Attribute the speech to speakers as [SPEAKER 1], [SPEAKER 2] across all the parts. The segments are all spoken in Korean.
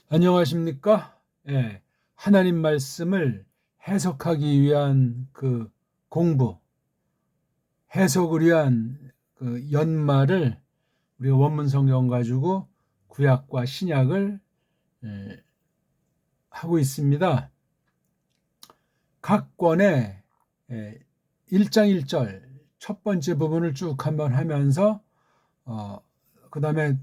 [SPEAKER 1] 안녕하십니까? 예, 하나님 말씀을 해석하기 위한 그 공부, 해석을 위한 그 연말을 우리가 원문 성경 가지고 구약과 신약을 예, 하고 있습니다. 각 권의 1장 1절 첫 번째 부분을 쭉 한번 하면서 그 다음에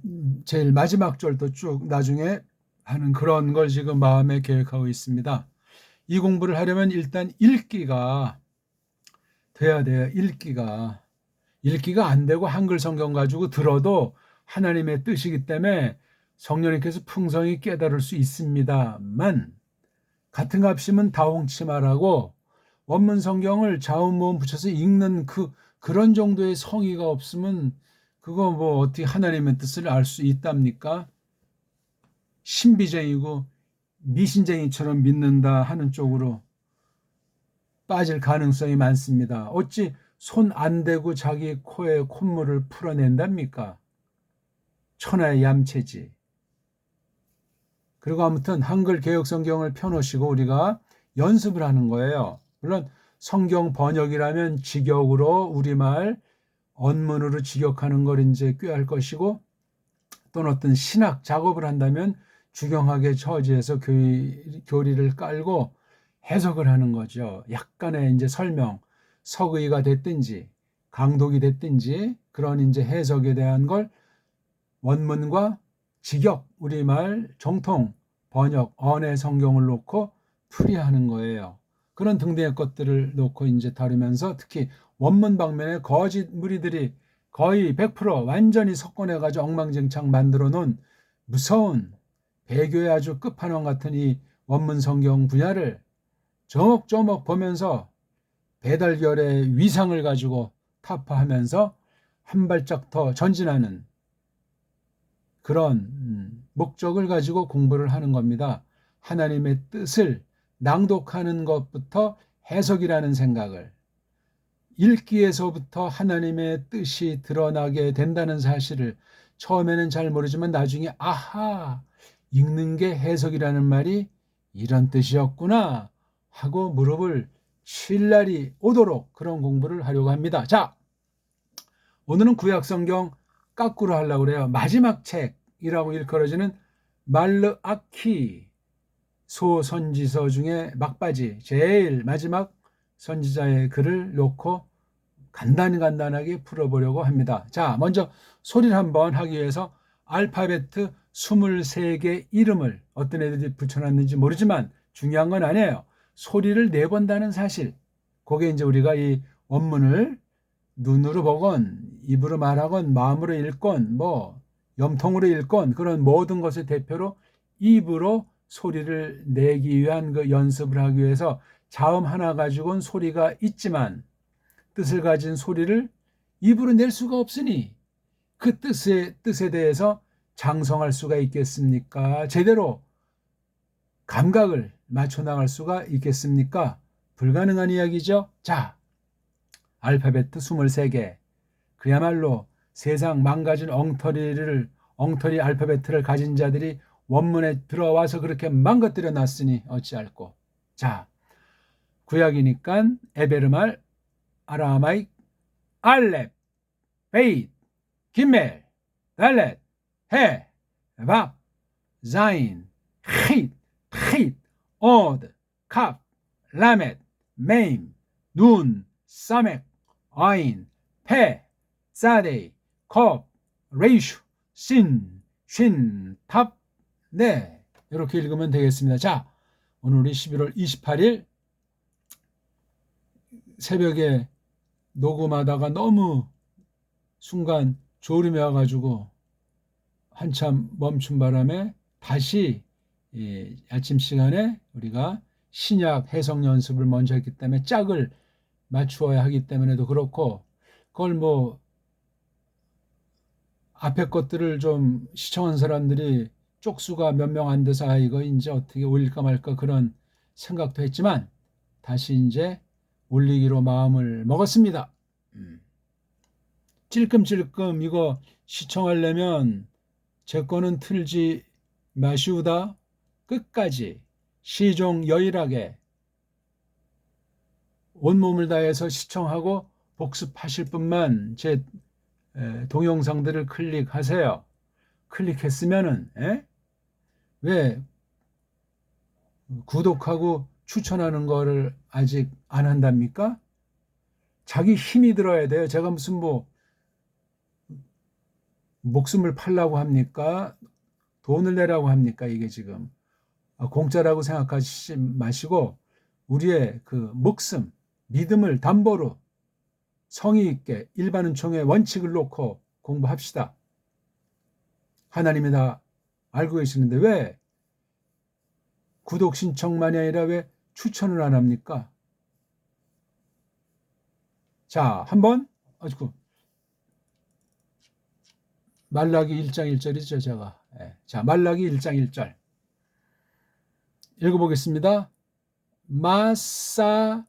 [SPEAKER 1] 제일 마지막 절도 쭉 나중에 하는 그런 걸 지금 마음에 계획하고 있습니다. 이 공부를 하려면 일단 읽기가 돼야 돼요. 읽기가 안 되고 한글 성경 가지고 들어도 하나님의 뜻이기 때문에 성령님께서 풍성히 깨달을 수 있습니다만, 같은 값이면 다홍치마라고 원문 성경을 자음모음 붙여서 읽는 그런 정도의 성의가 없으면 그거 뭐 어떻게 하나님의 뜻을 알 수 있답니까? 신비쟁이고 미신쟁이처럼 믿는다 하는 쪽으로 빠질 가능성이 많습니다. 어찌 손 안 대고 자기 코에 콧물을 풀어낸답니까? 천하의 얌체지. 그리고 아무튼 한글 개역 성경을 펴놓으시고 우리가 연습을 하는 거예요. 물론 성경 번역이라면 직역으로 우리말 언문으로 직역하는 걸 이제 꾀할 것이고, 또는 어떤 신학 작업을 한다면 주경학의 처지에서 교리를 깔고 해석을 하는 거죠. 약간의 이제 설명, 석의가 됐든지 강독이 됐든지 그런 이제 해석에 대한 걸 원문과 직역, 우리말 정통 번역, 언의 성경을 놓고 풀이하는 거예요. 그런 등등의 것들을 놓고 이제 다루면서 특히 원문 방면에 거짓 무리들이 거의 100% 완전히 석권해가지고 엉망진창 만들어 놓은 무서운 배교의 아주 끝판왕 같은 이 원문 성경 분야를 조목조목 보면서 배달결의 위상을 가지고 타파하면서 한 발짝 더 전진하는 그런 목적을 가지고 공부를 하는 겁니다. 하나님의 뜻을 낭독하는 것부터 해석이라는 생각을, 읽기에서부터 하나님의 뜻이 드러나게 된다는 사실을 처음에는 잘 모르지만 나중에 아하, 읽는 게 해석이라는 말이 이런 뜻이었구나 하고 무릎을 칠 날이 오도록 그런 공부를 하려고 합니다. 자, 오늘은 구약성경 까꾸로 하려고 그래요. 마지막 책이라고 일컬어지는 말르아키 소선지서 중에 막바지 제일 마지막 선지자의 글을 놓고 간단하게 풀어보려고 합니다. 자, 먼저 소리를 한번 하기 위해서 알파벳 23개 이름을 어떤 애들이 붙여놨는지 모르지만 중요한 건 아니에요. 소리를 내본다는 사실, 그게 이제 우리가 이 원문을 눈으로 보건 입으로 말하건 마음으로 읽건 뭐 염통으로 읽건 그런 모든 것의 대표로 입으로 소리를 내기 위한 그 연습을 하기 위해서 자음 하나 가지고는 소리가 있지만 뜻을 가진 소리를 입으로 낼 수가 없으니 그 뜻에 대해서 장성할 수가 있겠습니까? 제대로 감각을 맞춰 나갈 수가 있겠습니까? 불가능한 이야기죠. 자, 알파벳 23개. 그야말로 세상 망가진 엉터리 알파벳을 가진 자들이 원문에 들어와서 그렇게 망가뜨려 놨으니 어찌할꼬. 자, 구약이니까 에베르말, 아라마익, 알렙, 베잇, 김멜, 달렛, 해, 밥, 자인, 힛, 힛, 오드, 캅, 라멧, 메임, 눈, 사멕, 아인, 페, 사데이, 컵, 레이슈, 신, 쉰, 탑, 네, 이렇게 읽으면 되겠습니다. 자, 오늘 우리 11월 28일 새벽에 녹음하다가 너무 순간 졸음이 와가지고 한참 멈춘 바람에 다시 아침 시간에 우리가 신약 해석 연습을 먼저 했기 때문에 짝을 맞추어야 하기 때문에도 그렇고, 그걸 뭐 앞에 것들을 좀 시청한 사람들이 쪽수가 몇 명 안 돼서 이거 이제 어떻게 올릴까 말까 그런 생각도 했지만 다시 이제 올리기로 마음을 먹었습니다. 찔끔찔끔 이거 시청하려면 제 거는 틀지 마시우다 끝까지 시종여일하게 온몸을 다해서 시청하고 복습하실 분만 제 동영상들을 클릭하세요. 클릭했으면은 왜 구독하고 추천하는 거를 아직 안 한답니까? 자기 힘이 들어야 돼요. 제가 무슨 목숨을 팔라고 합니까? 돈을 내라고 합니까? 이게 지금 공짜라고 생각하지 마시고 우리의 그 목숨, 믿음을 담보로 성의 있게 일반은총의 원칙을 놓고 공부합시다. 하나님이 다 알고 계시는데 왜 구독 신청만이 아니라 왜 추천을 안 합니까? 자, 한번 말라기 1장 1절이죠, 제가. 자, 말라기 1장 1절. 읽어보겠습니다. 마사의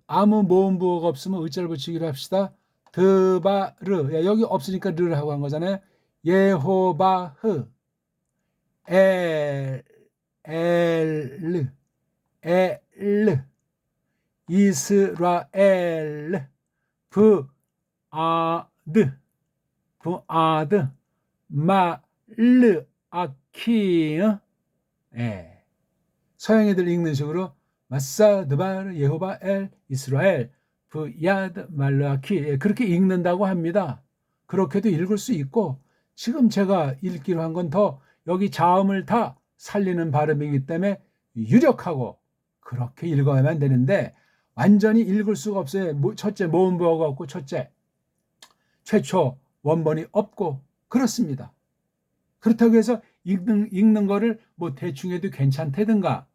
[SPEAKER 1] 아무 모음 부호가 없으면 의자를 붙이기로 합시다. 드바르 여기 없으니까 르를 하고 한 거잖아요. 예호바흐 엘르 이스라엘 브아드 마르아키 서양 애들 읽는 식으로 마사 드바르 예호바 엘 이스라엘 브야드 말르아키 그렇게 읽는다고 합니다. 그렇게도 읽을 수 있고 지금 제가 읽기로 한 건 더 여기 자음을 다 살리는 발음이기 때문에 유력하고 그렇게 읽어야만 되는데 완전히 읽을 수가 없어요. 첫째 모음부호가 없고 첫째 최초 원본이 없고 그렇습니다. 그렇다고 해서 읽는 거를 대충 해도 괜찮다든가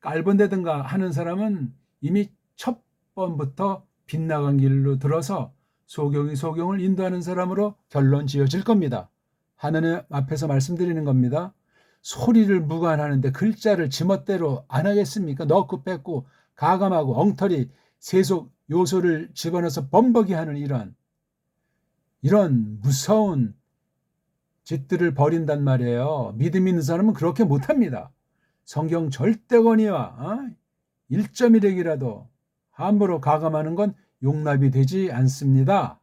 [SPEAKER 1] 깔본다든가 하는 사람은 이미 첫 번부터 빗나간 길로 들어서 소경이 소경을 인도하는 사람으로 결론 지어질 겁니다. 하나님 앞에서 말씀드리는 겁니다. 소리를 무관하는데 글자를 지멋대로 안 하겠습니까? 넣고 뺏고 가감하고 엉터리 세속 요소를 집어넣어서 범벅이 하는 이런 무서운 짓들을 벌인단 말이에요. 믿음 있는 사람은 그렇게 못합니다. 성경 절대권위와 1.1핵이라도 함부로 가감하는 건 용납이 되지 않습니다.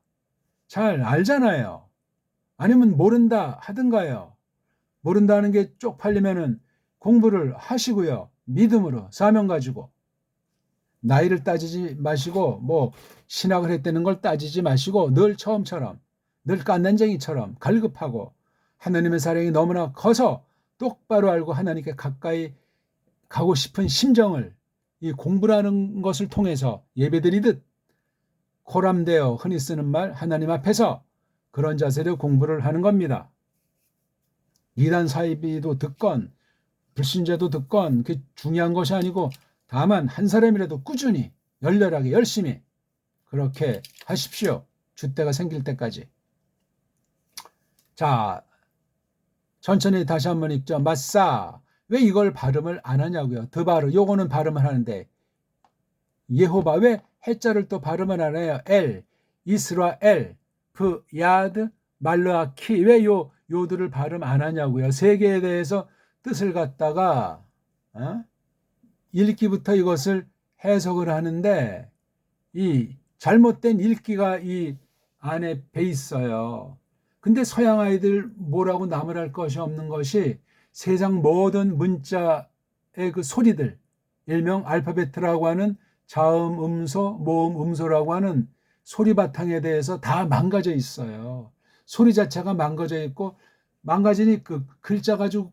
[SPEAKER 1] 잘 알잖아요. 아니면 모른다 하든가요. 모른다는 게 쪽팔리면은 공부를 하시고요. 믿음으로 사명 가지고 나이를 따지지 마시고 신학을 했다는 걸 따지지 마시고 늘 처음처럼 늘 깐난쟁이처럼 갈급하고 하나님의 사랑이 너무나 커서 똑바로 알고 하나님께 가까이 가고 싶은 심정을 이 공부라는 것을 통해서 예배드리듯 코람되어 흔히 쓰는 말 하나님 앞에서 그런 자세로 공부를 하는 겁니다. 이단 사이비도 듣건 불신자도 듣건 그게 중요한 것이 아니고 다만 한 사람이라도 꾸준히 열렬하게 열심히 그렇게 하십시오. 줏대가 생길 때까지. 자, 천천히 다시 한번 읽죠. 마사. 왜 이걸 발음을 안 하냐고요. 드바르. 요거는 발음을 하는데 예호바 왜 해자를 또 발음을 안 해요. 엘, 이스라엘, 브야드, 말르아키 왜 요들을 발음 안 하냐고요. 세 개에 대해서 뜻을 갖다가 읽기부터 이것을 해석을 하는데 이 잘못된 읽기가 이 안에 배 있어요. 근데 서양 아이들 뭐라고 남을 할 것이 없는 것이 세상 모든 문자의 그 소리들 일명 알파벳이라고 하는 자음 음소, 모음 음소라고 하는 소리 바탕에 대해서 다 망가져 있어요. 소리 자체가 망가져 있고 망가지니 그 글자 가지고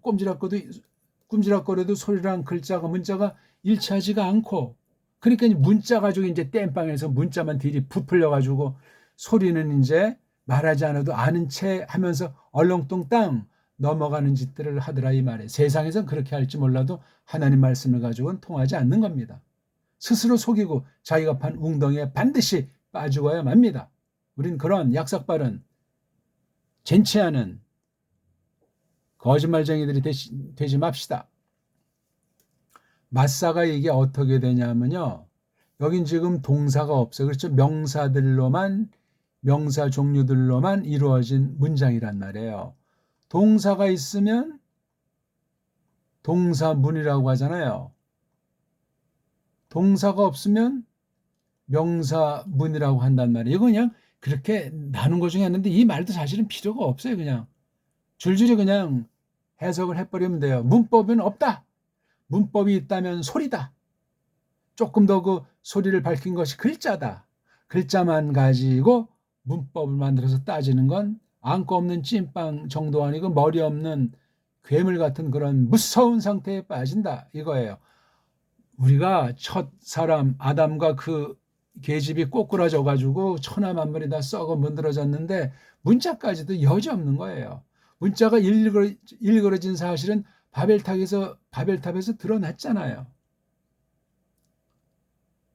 [SPEAKER 1] 꼼지락거려도 소리랑 글자가 문자가 일치하지가 않고 그러니까 문자 가지고 이제 땜빵해서 문자만 딜이 부풀려 가지고 소리는 이제 말하지 않아도 아는 채 하면서 얼렁뚱땅 넘어가는 짓들을 하더라 이 말이에요. 세상에선 그렇게 할지 몰라도 하나님 말씀을 가지고는 통하지 않는 겁니다. 스스로 속이고 자기가 판 웅덩이에 반드시 빠지고야 맙니다. 우린 그런 약삭빠른 젠치 않은 거짓말쟁이들이 되지 맙시다. 마사가 이게 어떻게 되냐면요. 여긴 지금 동사가 없어요. 그렇죠. 명사 종류들로만 이루어진 문장이란 말이에요. 동사가 있으면 동사문이라고 하잖아요. 동사가 없으면 명사문이라고 한단 말이에요. 이거 그냥 그렇게 나눈 것 중에 하나인데 이 말도 사실은 필요가 없어요. 그냥 줄줄이 그냥 해석을 해버리면 돼요. 문법은 없다. 문법이 있다면 소리다. 조금 더 그 소리를 밝힌 것이 글자다. 글자만 가지고 문법을 만들어서 따지는 건 안고 없는 찐빵 정도 아니고 머리 없는 괴물 같은 그런 무서운 상태에 빠진다 이거예요. 우리가 첫 사람 아담과 그 계집이 꼬꾸라져 가지고 천하만물이 다 썩어 문드러졌는데 문자까지도 여지없는 거예요. 문자가 일그러진 사실은 바벨탑에서 드러났잖아요.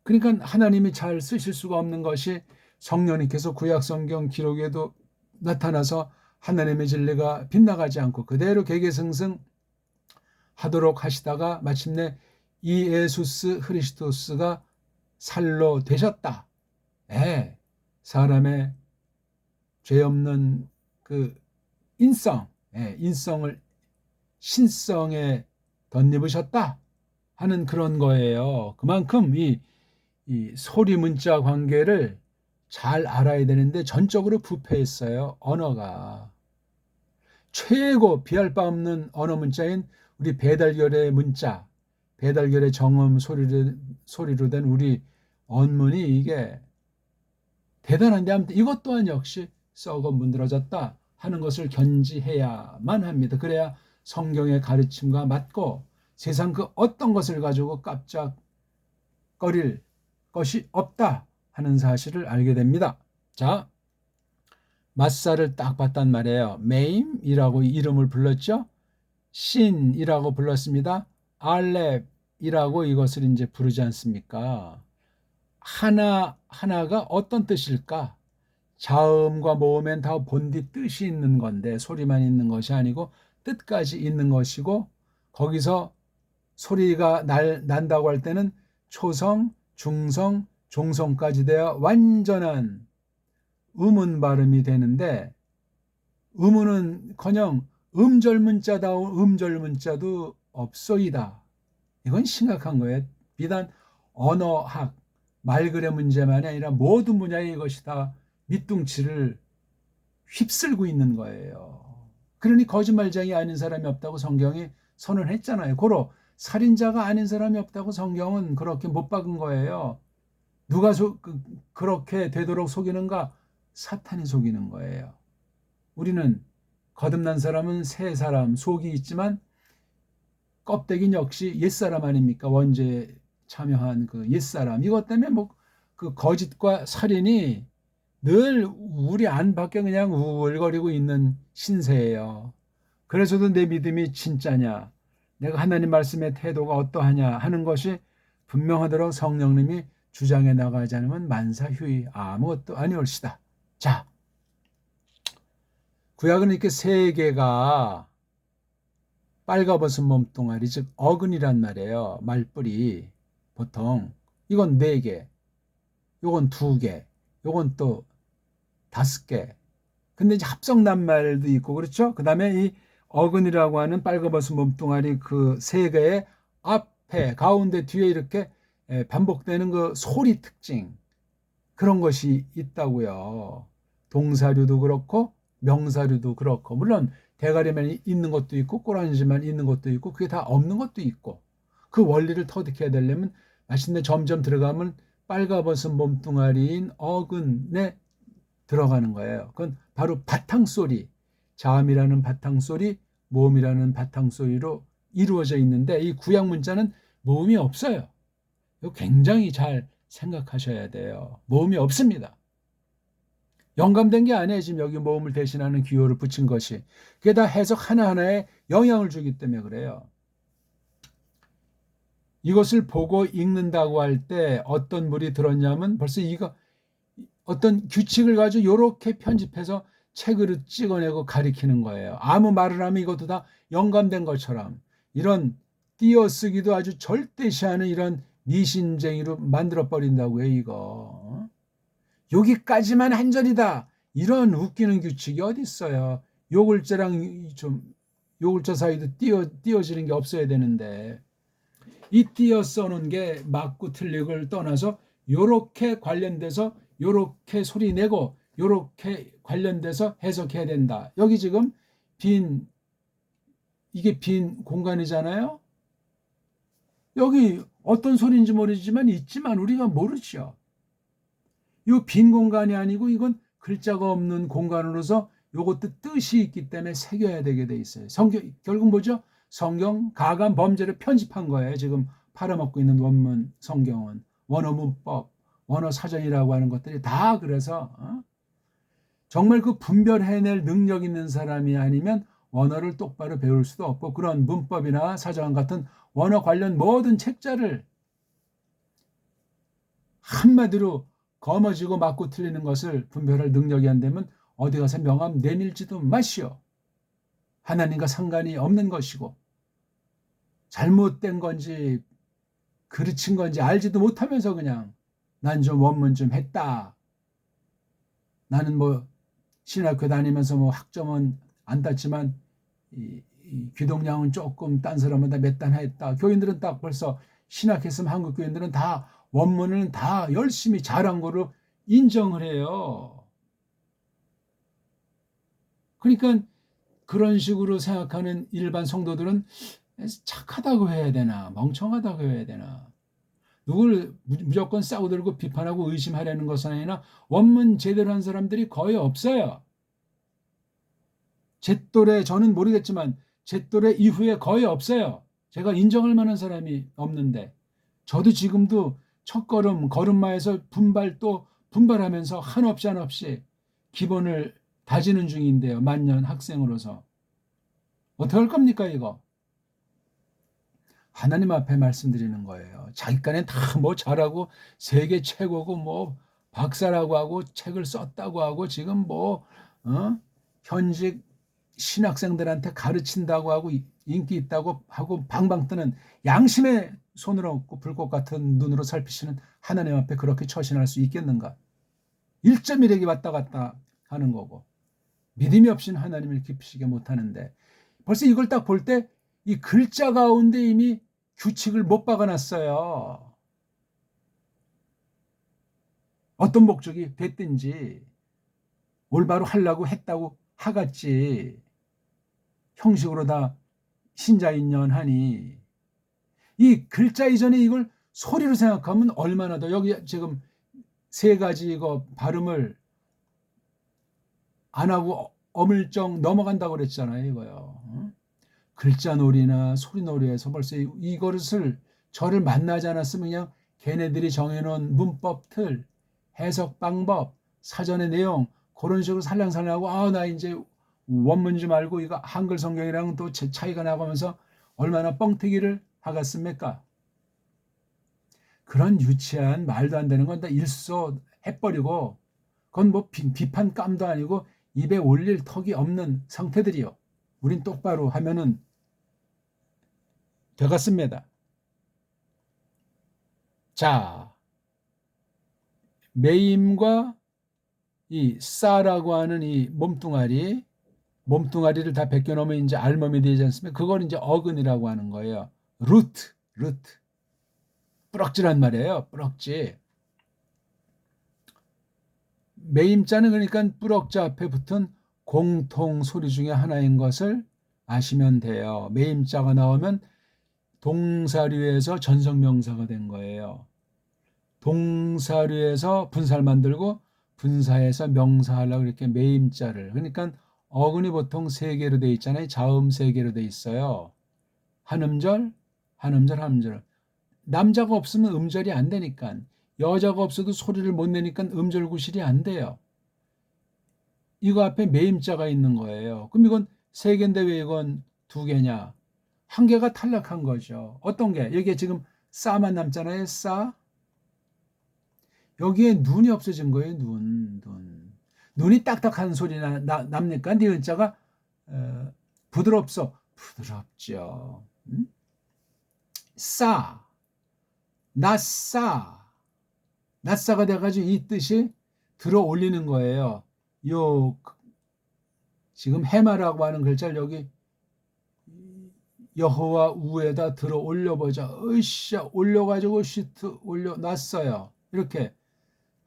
[SPEAKER 1] 그러니까 하나님이 잘 쓰실 수가 없는 것이 성령님께서 구약성경 기록에도 나타나서 하나님의 진리가 빗나가지 않고 그대로 개개승승 하도록 하시다가 마침내 이 예수스 그리스도스가 살로 되셨다. 예, 사람의 죄 없는 그 인성을 신성에 덧입으셨다 하는 그런 거예요. 그만큼 이 소리 문자 관계를 잘 알아야 되는데 전적으로 부패했어요. 언어가. 최고 비할 바 없는 언어 문자인 우리 배달결의 문자, 배달결의 정음 소리로 된 우리 언문이 이게 대단한데 아무튼 이것 또한 역시 썩어 문드러졌다 하는 것을 견지해야만 합니다. 그래야 성경의 가르침과 맞고 세상 그 어떤 것을 가지고 깜짝거릴 것이 없다 하는 사실을 알게 됩니다. 자, 마사를 딱 봤단 말이에요. 메임이라고 이름을 불렀죠. 신이라고 불렀습니다. 알렙이라고 이것을 이제 부르지 않습니까? 하나가 어떤 뜻일까? 자음과 모음엔 다 본디 뜻이 있는 건데 소리만 있는 것이 아니고 뜻까지 있는 것이고 거기서 소리가 난다고 할 때는 초성, 중성, 종성까지 되어 완전한 음운 발음이 되는데 음운은커녕 음절문자다운 음절문자도 없소이다. 이건 심각한 거예요. 비단 언어학, 말그래 문제만이 아니라 모든 분야에 이것이 다 밑둥치를 휩쓸고 있는 거예요. 그러니 거짓말쟁이 아닌 사람이 없다고 성경이 선언했잖아요. 고로 살인자가 아닌 사람이 없다고 성경은 그렇게 못 박은 거예요. 누가 그렇게 되도록 속이는가? 사탄이 속이는 거예요. 우리는 거듭난 사람은 새 사람, 속이 있지만 껍데기는 역시 옛사람 아닙니까? 원죄에 참여한 그 옛사람. 이것 때문에 그 거짓과 살인이 늘 우리 안팎에 그냥 우울거리고 있는 신세예요. 그래서도 내 믿음이 진짜냐, 내가 하나님 말씀의 태도가 어떠하냐 하는 것이 분명하도록 성령님이 주장해 나가지 않으면 만사휴이 아무것도 아니올시다. 자, 구약은 이렇게 세 개가 빨가벗은 몸뚱아리, 즉 어근이란 말이에요. 말뿌리. 보통 이건 4개, 요건 2개, 요건 또 5개. 근데 이제 합성 낱말도 있고 그렇죠? 그 다음에 이 어근이라고 하는 빨가벗은 몸뚱아리 그 3개의 앞에, 가운데, 뒤에 이렇게 반복되는 그 소리 특징, 그런 것이 있다고요. 동사류도 그렇고 명사류도 그렇고, 물론 대가리만 있는 것도 있고 꼬라지만 있는 것도 있고 그게 다 없는 것도 있고, 그 원리를 터득해야 되려면 마침내 점점 들어가면 빨가벗은 몸뚱아리인 어근에 들어가는 거예요. 그건 바로 바탕소리, 자음이라는 바탕소리, 모음이라는 바탕소리로 이루어져 있는데 이 구약 문자는 모음이 없어요. 이거 굉장히 잘 생각하셔야 돼요. 모음이 없습니다. 영감된 게 아니에요. 지금 여기 모음을 대신하는 기호를 붙인 것이. 그게 다 해석 하나하나에 영향을 주기 때문에 그래요. 이것을 보고 읽는다고 할 때 어떤 물이 들었냐면 벌써 이거 어떤 규칙을 가지고 이렇게 편집해서 책으로 찍어내고 가리키는 거예요. 아무 말을 하면 이것도 다 영감된 것처럼 이런 띄어쓰기도 아주 절대시하는 이런 미신쟁이로 만들어버린다고요. 이거. 여기까지만 한절이다. 이런 웃기는 규칙이 어디 있어요. 요글자랑 좀 요 글자 사이도 띄어지는 게 없어야 되는데 이 띄어 써놓은 게 맞고 틀리고를 떠나서 요렇게 관련돼서 요렇게 소리 내고 요렇게 관련돼서 해석해야 된다. 여기 지금 이게 빈 공간이잖아요. 여기 어떤 소리인지 모르지만 있지만 우리가 모르죠. 이 빈 공간이 아니고 이건 글자가 없는 공간으로서 요것도 뜻이 있기 때문에 새겨야 되게 돼 있어요. 결국 뭐죠? 성경 가감 범죄를 편집한 거예요. 지금 팔아먹고 있는 원문 성경은 원어 문법, 원어 사전이라고 하는 것들이 다 그래서 정말 그 분별해낼 능력 있는 사람이 아니면 원어를 똑바로 배울 수도 없고 그런 문법이나 사전 같은 원어 관련 모든 책자를 한마디로 거머쥐고 맞고 틀리는 것을 분별할 능력이 안 되면 어디 가서 명함 내밀지도 마시오. 하나님과 상관이 없는 것이고 잘못된 건지 그르친 건지 알지도 못하면서 그냥 난 좀 원문 좀 했다. 나는 뭐 신학교 다니면서 뭐 학점은 안 땄지만 이 귀동량은 조금 딴 사람보다 몇 단 했다. 교인들은 딱 벌써 신학했으면 한국 교인들은 다 원문을 다 열심히 잘한 거로 인정을 해요. 그러니까 그런 식으로 생각하는 일반 성도들은 착하다고 해야 되나 멍청하다고 해야 되나 누굴 무조건 싸우들고 비판하고 의심하려는 것은 아니라 원문 제대로 한 사람들이 거의 없어요. 제 또래 저는 모르겠지만 제 또래 이후에 거의 없어요. 제가 인정할 만한 사람이 없는데 저도 지금도 첫걸음 걸음마에서 또 분발하면서 한없이 기본을 다지는 중인데요. 만년 학생으로서 어떻게 할 겁니까 이거? 하나님 앞에 말씀드리는 거예요. 자기간에 다 뭐 잘하고 세계 최고고 뭐 박사라고 하고 책을 썼다고 하고 지금 뭐 현직 신학생들한테 가르친다고 하고 인기 있다고 하고 방방 뜨는 양심의 손을 얹고 불꽃 같은 눈으로 살피시는 하나님 앞에 그렇게 처신할 수 있겠는가? 1.1에게 왔다 갔다 하는 거고 믿음이 없이는 하나님을 기쁘시게 못하는데 벌써 이걸 딱 볼 때 이 글자 가운데 이미 규칙을 못 박아놨어요. 어떤 목적이 됐든지 올바로 하려고 했다고 하겠지. 형식으로 다 신자인연하니 이 글자 이전에 이걸 소리로 생각하면 얼마나 더 여기 지금 세 가지 이거 발음을 안 하고 어물쩍 넘어간다고 그랬잖아요. 이거요. 글자 놀이나 소리 놀이에서 벌써 이것을 저를 만나지 않았으면 그냥 걔네들이 정해놓은 문법 틀, 해석 방법, 사전의 내용 그런 식으로 살랑살랑하고 나 이제 원문 좀 알고 이거 한글 성경이랑 또 차이가 나가면서 얼마나 뻥튀기를 하겠습니까? 그런 유치한 말도 안 되는 건 다 일소해버리고 그건 뭐 비판 감도 아니고 입에 올릴 턱이 없는 상태들이요. 우린 똑바로 하면은 되겠습니다. 자, 매임과 이 싸라고 하는 이 몸뚱아리를 다 벗겨놓으면 이제 알몸이 되지 않습니까? 그걸 이제 어근이라고 하는 거예요. 루트. 뿌럭지란 말이에요. 뿌럭지. 매임자는 그러니까 뿌럭자 앞에 붙은 공통 소리 중에 하나인 것을 아시면 돼요. 매임자가 나오면 동사류에서 전성명사가 된 거예요. 동사류에서 분사를 만들고 분사해서 명사하려고 이렇게 매임자를. 그러니까 어근이 보통 3개로 돼 있잖아요. 자음 3개로 돼 있어요. 한음절, 한음절. 남자가 없으면 음절이 안 되니까. 여자가 없어도 소리를 못 내니까 음절 구실이 안 돼요. 이거 앞에 매임자가 있는 거예요. 그럼 이건 3개인데 왜 이건 2개냐? 1개가 탈락한 거죠. 어떤 게? 여기에 지금 싸만 남잖아요. 싸. 여기에 눈이 없어진 거예요. 눈이 딱딱한 소리나 납니까? 니은자가 부드럽죠. 싸. 낫싸가 돼가지고 이 뜻이 들어 올리는 거예요. 지금 해마라고 하는 글자를 여기 여호와 우에다 들어 올려보자. 으쌰 올려가지고 시트 올려놨어요. 이렇게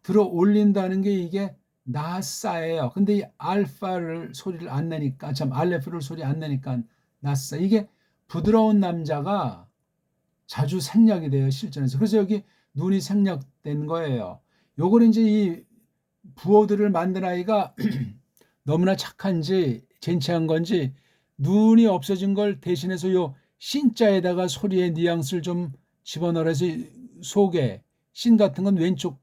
[SPEAKER 1] 들어 올린다는 게 이게 나싸예요. 근데 이 알파를 소리를 안 내니까, 참 알레프를 소리 안 내니까 나싸. 이게 부드러운 남자가 자주 생략이 돼요, 실전에서. 그래서 여기 눈이 생략된 거예요. 요걸 이제 이 부호들을 만든 아이가 너무나 착한지 젠치한 건지 눈이 없어진 걸 대신해서 요 신자에다가 소리의 뉘앙스를 좀 집어넣어서 속에 신 같은 건 왼쪽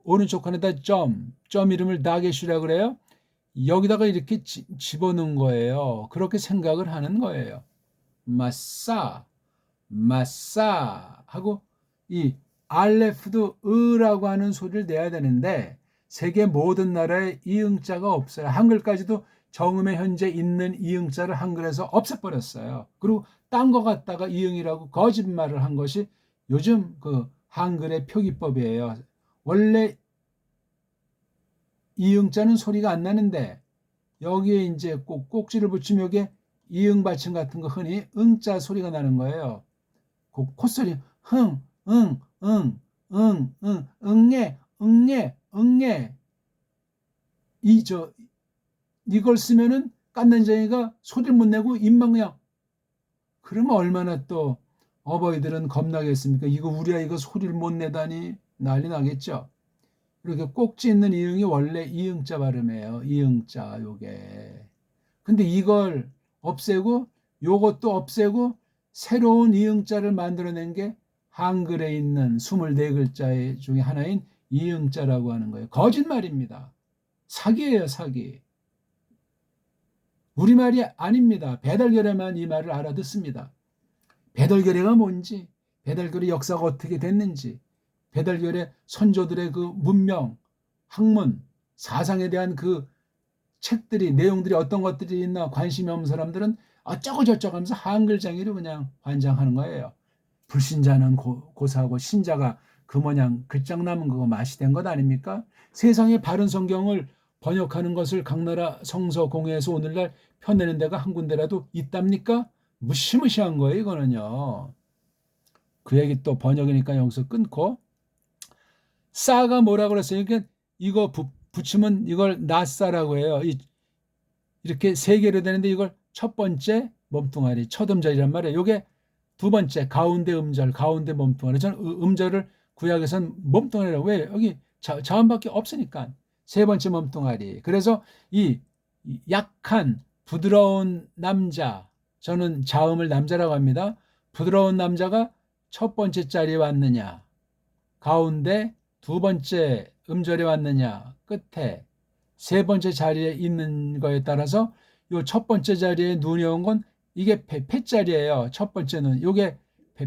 [SPEAKER 1] 오른쪽 칸에다 점 이름을 다게슈라 그래요. 여기다가 이렇게 집어넣은 거예요. 그렇게 생각을 하는 거예요. 마싸 하고 이 알레프도 으라고 하는 소리를 내야 되는데 세계 모든 나라에 이응자가 없어요. 한글까지도 정음에 현재 있는 이응자를 한글에서 없애버렸어요. 그리고 딴 거 갖다가 이응이라고 거짓말을 한 것이 요즘 그 한글의 표기법이에요. 원래 이응자는 소리가 안 나는데 여기에 이제 꼭지를 붙이면 여기에 이응 받침 같은 거 흔히 응자 소리가 나는 거예요. 그 콧소리 흥, 응, 응, 응, 응, 응애 이걸 쓰면은 깐난쟁이가 소리를 못 내고 입만 그냥 그러면 얼마나 또 어버이들은 겁나겠습니까? 이거 우리 아이가 소리를 못 내다니 난리 나겠죠. 이렇게 꼭지 있는 이응이 원래 이응자 발음이에요. 이응자 요게. 근데 이걸 없애고 요것도 없애고 새로운 이응자를 만들어낸 게 한글에 있는 24글자 중에 하나인 이응자라고 하는 거예요. 거짓말입니다. 사기예요, 사기. 우리말이 아닙니다. 배달결에만 이 말을 알아듣습니다. 배달결에가 뭔지, 배달결의 역사가 어떻게 됐는지, 배달결의 선조들의 그 문명, 학문, 사상에 대한 그 책들이, 내용들이 어떤 것들이 있나 관심이 없는 사람들은 어쩌고 저쩌고 하면서 한글장애로 그냥 환장하는 거예요. 불신자는 고사하고 신자가 그 모양 글장 남은 그거 맛이 된 것 아닙니까? 세상에 바른 성경을 번역하는 것을 각 나라 성서공회에서 오늘날 펴내는 데가 한 군데라도 있답니까? 무시무시한 거예요, 이거는요. 그 얘기 또 번역이니까 여기서 끊고. 싸가 뭐라 그랬어요? 그러니까 이거 붙이면 이걸 나싸라고 해요. 이렇게 세 개로 되는데 이걸 첫 번째 몸뚱아리, 첫 음절이란 말이에요. 이게 두 번째 가운데 음절, 가운데 몸뚱아리. 저는 음절을 구약에서는 몸뚱아리라고. 왜? 여기 자음밖에 없으니까. 세 번째 몸뚱아리. 그래서 이 약한 부드러운 남자, 저는 자음을 남자라고 합니다. 부드러운 남자가 첫 번째 자리에 왔느냐, 가운데 두 번째 음절에 왔느냐, 끝에 세 번째 자리에 있는 거에 따라서 요 첫 번째 자리에 눈이 온 건 이게 패자리예요. 첫 번째는 요게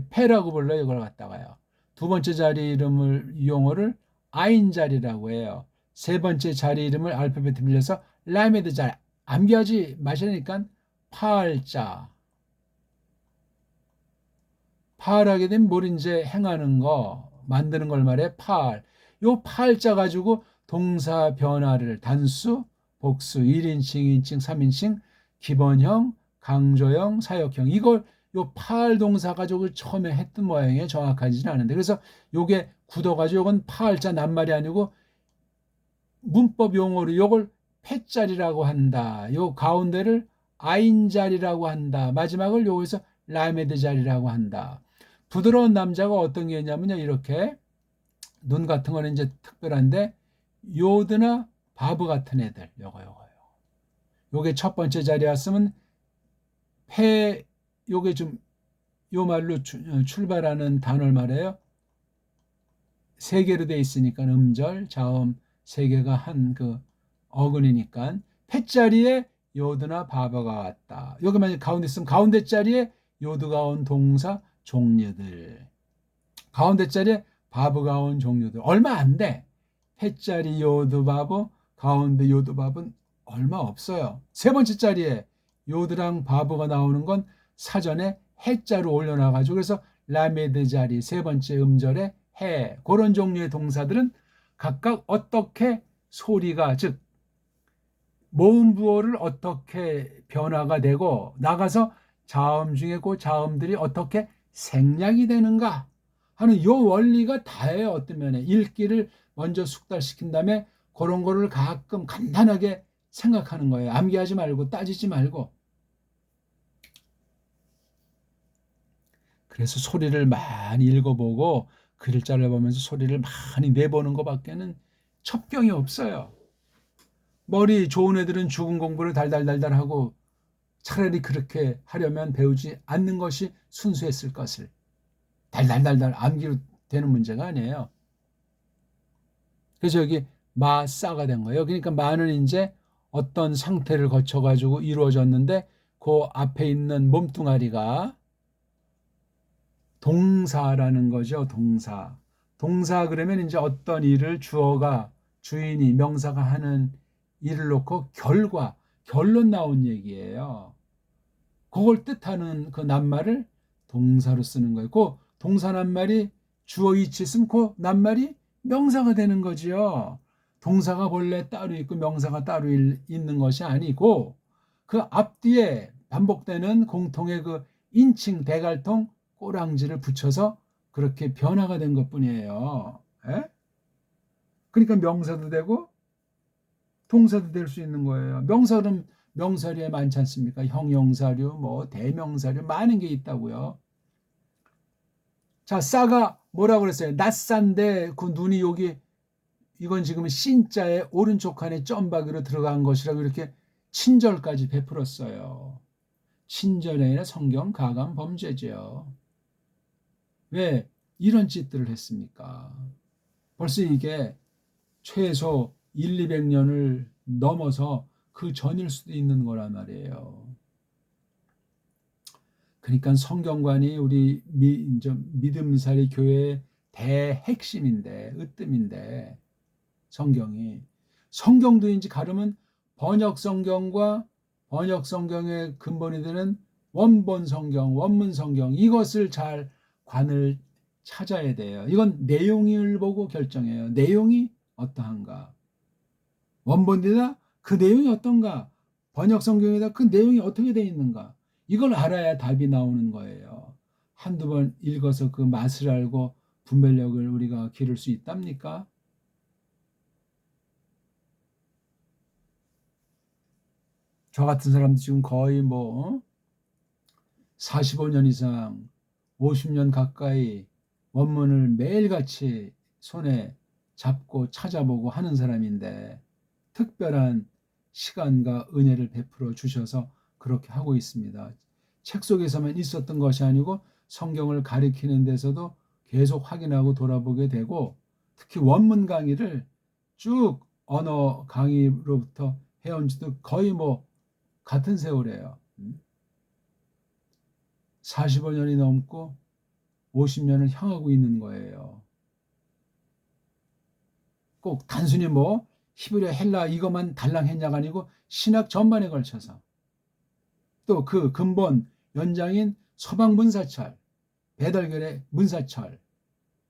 [SPEAKER 1] 패라고 불러요. 이걸 갖다가요. 두 번째 자리 이름을 용어를 아인 자리라고 해요. 세 번째 자리 이름을 알파벳 빌려서 라메드 자리. 암기하지 마시니까 파알자. 파알하게 되면 뭘 이제 행하는 거, 만드는 걸 말해. 파알. 요 파알자 가지고 동사 변화를 단수, 복수, 1인칭, 2인칭, 3인칭, 기본형, 강조형, 사역형. 이걸 요 파알 동사 가지고 처음에 했던 모양이에요. 정확하지는 않은데. 그래서 요게 굳어가지고 요건 파알자 낱말이 아니고 문법 용어로 요걸 패자리라고 한다. 요 가운데를 아인자리라고 한다. 마지막을 요기서 라메드 자리라고 한다. 부드러운 남자가 어떤 게 있냐면요. 이렇게 눈 같은 거는 이제 특별한데 요드나 바브 같은 애들. 요거요. 요게 첫 번째 자리에 왔으면 요게 좀 요 말로 출발하는 단어를 말해요. 세 개로 돼 있으니까 음절, 자음 세 개가 한 그 어근이니까 패자리에 요드나 바바가 왔다. 여기만 가운데 있으면 가운데 자리에 요드가 온 동사 종류들. 가운데 자리에 바브가 온 종류들. 얼마 안 돼. 패자리 요드 바브, 가운데 요드 바브는 얼마 없어요. 세 번째 자리에 요드랑 바브가 나오는 건 사전에 해자로 올려놔가지고 그래서 라메드 자리 세 번째 음절에 해. 그런 종류의 동사들은 각각 어떻게 소리가 즉 모음 부호를 어떻게 변화가 되고 나가서 자음 중에 그 자음들이 어떻게 생략이 되는가 하는 요 원리가 다예요. 어떤 면에 읽기를 먼저 숙달시킨 다음에 그런 거를 가끔 간단하게 생각하는 거예요. 암기하지 말고 따지지 말고. 그래서 소리를 많이 읽어보고 글자를 보면서 소리를 많이 내보는 것밖에는 첩경이 없어요. 머리 좋은 애들은 죽은 공부를 달달달달 하고 차라리 그렇게 하려면 배우지 않는 것이 순수했을 것을. 달달달달 암기로 되는 문제가 아니에요. 그래서 여기 마싸가 된 거예요. 그러니까 마는 이제 어떤 상태를 거쳐가지고 이루어졌는데 그 앞에 있는 몸뚱아리가 동사라는 거죠. 동사. 동사 그러면 이제 어떤 일을 주어가 주인이 명사가 하는 일을 놓고 결과, 결론 나온 얘기예요. 그걸 뜻하는 그 낱말을 동사로 쓰는 거예요. 그 동사 낱말이 주어 위치 있으면 그 낱말이 명사가 되는 거지요. 동사가 본래 따로 있고 명사가 따로 있는 것이 아니고 그 앞뒤에 반복되는 공통의 그 인칭, 대갈통, 꼬랑지를 붙여서 그렇게 변화가 된 것뿐이에요. 에? 그러니까 명사도 되고 동사도 될 수 있는 거예요. 명사는 명사류에 많지 않습니까? 형용사류, 뭐 대명사류 많은 게 있다고요. 자, 싸가 뭐라고 그랬어요? 낯싼데 그 눈이 여기 이건 지금 신자의 오른쪽 칸에 점박이로 들어간 것이라고 이렇게 친절까지 베풀었어요. 친절이 아니라 성경 가감 범죄죠. 왜 이런 짓들을 했습니까? 벌써 이게 최소 1, 200년을 넘어서 그 전일 수도 있는 거란 말이에요. 그러니까 성경관이 우리 믿음살이 교회의 대핵심인데, 으뜸인데, 성경도 이제 가르면 번역 성경과 번역 성경의 근본이 되는 원본 성경, 원문 성경 이것을 잘 관을 찾아야 돼요. 이건 내용을 보고 결정해요. 내용이 어떠한가? 원본이다 그 내용이 어떤가? 번역 성경이다 그 내용이 어떻게 되어 있는가? 이걸 알아야 답이 나오는 거예요. 한두 번 읽어서 그 맛을 알고 분별력을 우리가 기를 수 있답니까? 저 같은 사람도 지금 거의 45년 이상 50년 가까이 원문을 매일같이 손에 잡고 찾아보고 하는 사람인데 특별한 시간과 은혜를 베풀어 주셔서 그렇게 하고 있습니다. 책 속에서만 있었던 것이 아니고 성경을 가리키는 데서도 계속 확인하고 돌아보게 되고 특히 원문 강의를 쭉 언어 강의로부터 해온 지도 거의 같은 세월이에요. 45년이 넘고 50년을 향하고 있는 거예요. 꼭 단순히 히브리어 헬라 이것만 달랑했냐가 아니고 신학 전반에 걸쳐서 또 그 근본 연장인 서방 문사철, 배달결의 문사철,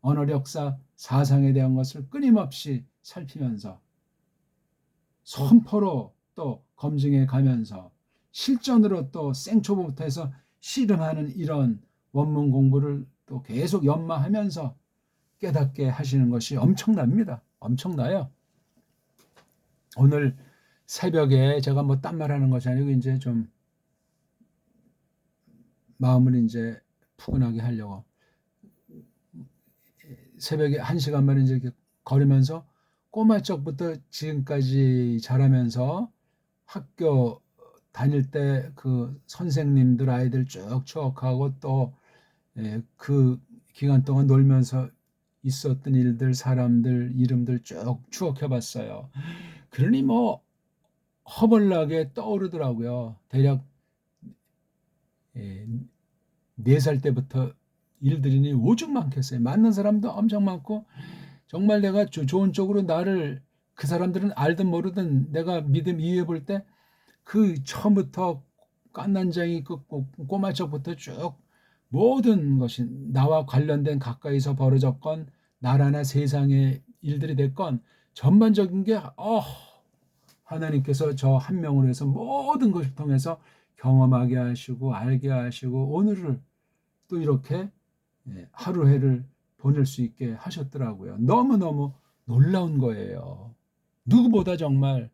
[SPEAKER 1] 언어력사 사상에 대한 것을 끊임없이 살피면서 선포로 또 검증해 가면서 실전으로 또 생초보부터 해서 씨름하는 이런 원문 공부를 또 계속 연마하면서 깨닫게 하시는 것이 엄청납니다. 엄청나요. 오늘 새벽에 제가 딴 말하는 것이 아니고 이제 좀 마음을 이제 푸근하게 하려고 새벽에 1시간만 이제 이렇게 걸으면서 꼬마 쪽부터 지금까지 자라면서 학교 다닐 때 그 선생님들 아이들 쭉 추억하고 또 그 기간 동안 놀면서 있었던 일들 사람들 이름들 쭉 추억해봤어요. 그러니 허벌나게 떠오르더라고요. 대략 4살 때부터 일들이니 오죽 많겠어요. 맞는 사람도 엄청 많고 정말 내가 좋은 쪽으로 나를 그 사람들은 알든 모르든 내가 믿음 이해해 볼 때 그 처음부터 깐난장이 그 꼬마 쪽부터 쭉 모든 것이 나와 관련된 가까이서 벌어졌건 나라나 세상의 일들이 됐건 전반적인 게 하나님께서 저 한 명으로 해서 모든 것을 통해서 경험하게 하시고 알게 하시고 오늘을 또 이렇게 하루해를 보낼 수 있게 하셨더라고요. 너무너무 놀라운 거예요. 누구보다 정말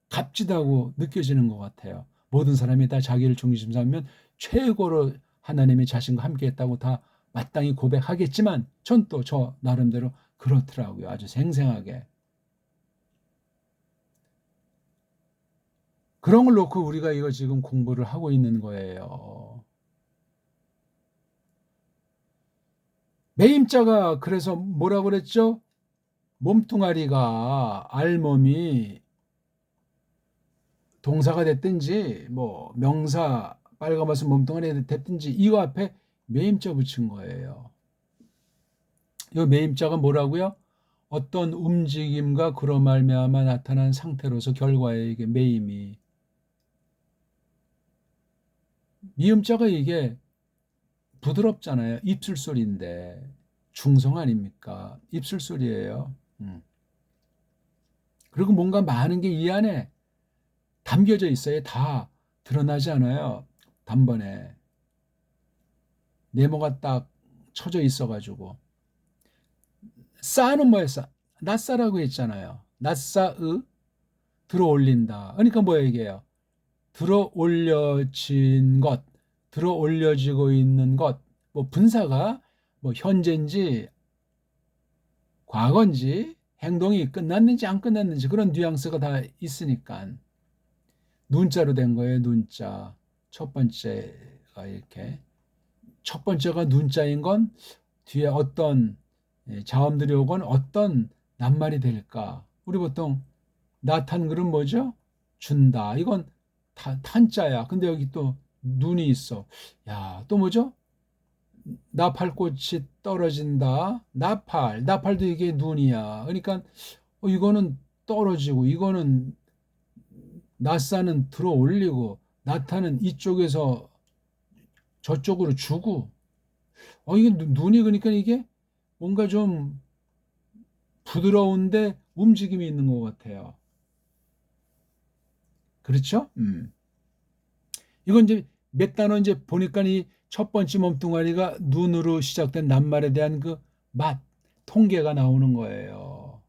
[SPEAKER 1] 값지다고 느껴지는 것 같아요. 모든 사람이 다 자기를 중심 삼으면 최고로 하나님의 자신과 함께 했다고 다 마땅히 고백하겠지만 전 또 저 나름대로 그렇더라고요. 아주 생생하게. 그런 걸 놓고 우리가 이거 지금 공부를 하고 있는 거예요. 매임자가 그래서 뭐라고 그랬죠? 몸뚱아리가 알몸이 동사가 됐든지 뭐 명사 빨가벗은 몸뚱아리 됐든지 이거 앞에 매임자 붙인 거예요. 이 매임자가 뭐라고요? 어떤 움직임과 그로 말미암아 나타난 상태로서 결과에 이게 매임이 미음자가 이게 부드럽잖아요. 입술 소리인데 중성 아닙니까? 입술 소리예요. 그리고 뭔가 많은 게 이 안에 담겨져 있어요. 다 드러나지 않아요. 단번에 네모가 딱 쳐져 있어가지고 싸는 뭐예요? 낫싸라고 했잖아요. 낫싸으 들어 올린다. 그러니까 뭐예요 이게요? 들어 올려진 것, 들어 올려지고 있는 것, 뭐 분사가 뭐 현재인지 과거인지 행동이 끝났는지 안 끝났는지 그런 뉘앙스가 다 있으니까 눈자로 된 거예요. 눈자. 첫 번째가 이렇게 첫 번째가 눈자인 건 뒤에 어떤 자음들이 오건 어떤 낱말이 될까? 우리 보통 나탄 글은 뭐죠? 준다. 이건 탄자야. 근데 여기 또 눈이 있어. 야, 또 뭐죠? 나팔꽃이 떨어진다. 나팔도 이게 눈이야. 그러니까 이거는 떨어지고 이거는 낫사는 들어 올리고 나타는 이쪽에서 저쪽으로 주고 이게 눈이 그러니까 이게 뭔가 좀 부드러운데 움직임이 있는 것 같아요. 그렇죠? 이건 이제 몇 단어 이제 보니까 이 첫 번째 몸뚱아리가 눈으로 시작된 낱말에 대한 그 맛, 통계가 나오는 거예요.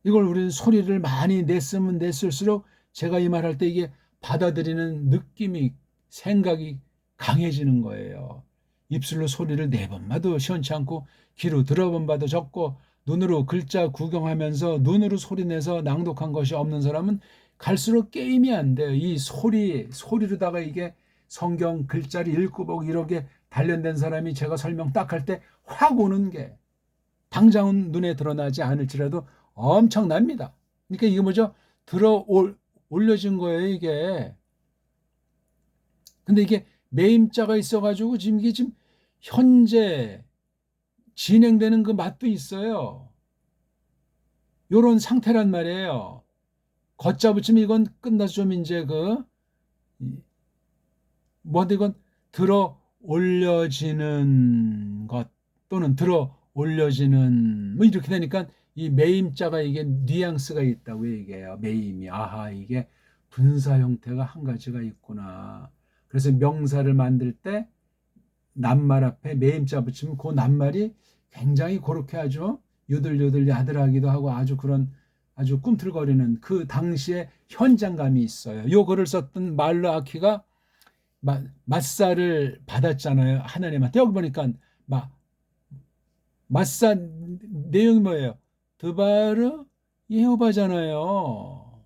[SPEAKER 1] 이걸 우리는 소리를 많이 냈으면 냈을수록 제가 이 말할 때 이게 받아들이는 느낌이, 생각이 강해지는 거예요. 입술로 소리를 4번 봐도 시원치 않고 귀로 들어본 봐도 적고 눈으로 글자 구경하면서 눈으로 소리내서 낭독한 것이 없는 사람은 갈수록 게임이 안 돼요. 이 소리로다가 이게 성경 글자를 읽고 보고 이렇게 단련된 사람이 제가 설명 딱 할 때 확 오는 게 당장은 눈에 드러나지 않을지라도 엄청납니다. 그러니까 이게 뭐죠? 올려진 거예요, 이게. 근데 이게 매임자가 있어가지고 지금 현재 진행되는 그 맛도 있어요. 요런 상태란 말이에요. 걷자 붙이면 이건 끝나서 좀 이제 이건 들어 올려지는 것 또는 들어 올려지는 뭐 이렇게 되니까 이 매임자가 이게 뉘앙스가 있다고 얘기해요. 매임이 아하 이게 분사 형태가 한 가지가 있구나. 그래서 명사를 만들 때 낱말 앞에 매임자 붙이면 그 낱말이 굉장히 그렇게 아주 요들요들 야들하기도 하고 아주 그런 아주 꿈틀거리는 그 당시에 현장감이 있어요. 요 글을 썼던 말르아키가 맞사를 받았잖아요. 하나님한테. 여기 보니까 맞사 내용이 뭐예요? 드바르 예호바잖아요.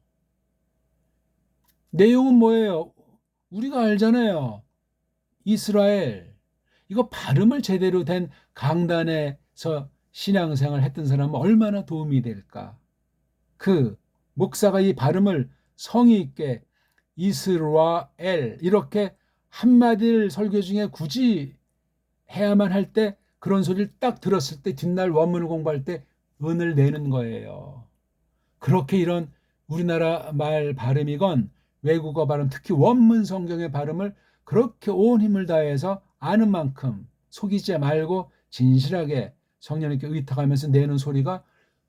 [SPEAKER 1] 내용은 뭐예요? 우리가 알잖아요. 이스라엘. 이거 발음을 제대로 된 강단에서 신앙생활 했던 사람은 얼마나 도움이 될까? 그 목사가 이 발음을 성의 있게 이스라엘 이렇게 한마디를 설교 중에 굳이 해야만 할 때 그런 소리를 딱 들었을 때 뒷날 원문을 공부할 때 은을 내는 거예요. 그렇게 이런 우리나라 말 발음이건 외국어 발음 특히 원문 성경의 발음을 그렇게 온 힘을 다해서 아는 만큼 속이지 말고 진실하게 성령님께 의탁하면서 내는 소리가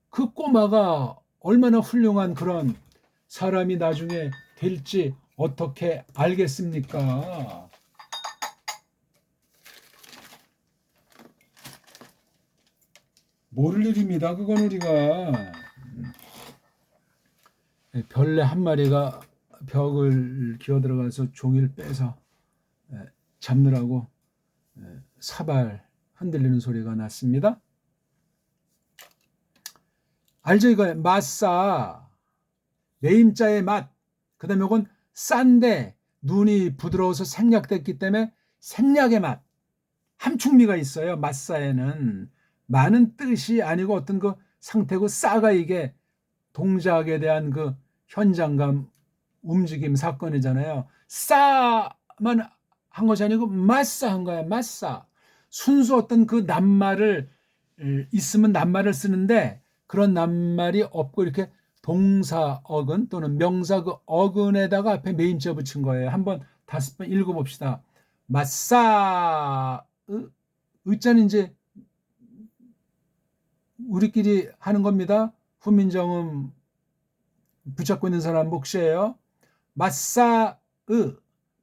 [SPEAKER 1] 그 꼬마가 얼마나 훌륭한 그런 사람이 나중에 될지 어떻게 알겠습니까? 모를 일입니다. 그건 우리가 벌레 한 마리가 벽을 기어 들어가서 종이를 빼서 잡느라고 사발 흔들리는 소리가 났습니다. 알죠? 이거 맛싸, 매임자의 맛. 그 다음에 이건 싼데 눈이 부드러워서 생략됐기 때문에 생략의 맛. 함축미가 있어요. 맛싸에는 많은 뜻이 아니고 어떤 그 상태고, 싸가 이게 동작에 대한 그 현장감, 움직임, 사건이잖아요. 싸만 한 것이 아니고 맛싸 한 거야. 맛싸. 순수 어떤 그 낱말을 있으면 낱말을 쓰는데 그런 낱말이 없고 이렇게 동사 어근 또는 명사 그 어근에다가 앞에 메임자 붙인 거예요. 한번 5번 읽어봅시다. 맛싸. 의자는 이제 우리끼리 하는 겁니다. 훈민정음 붙잡고 있는 사람 몫이에요. 마싸으,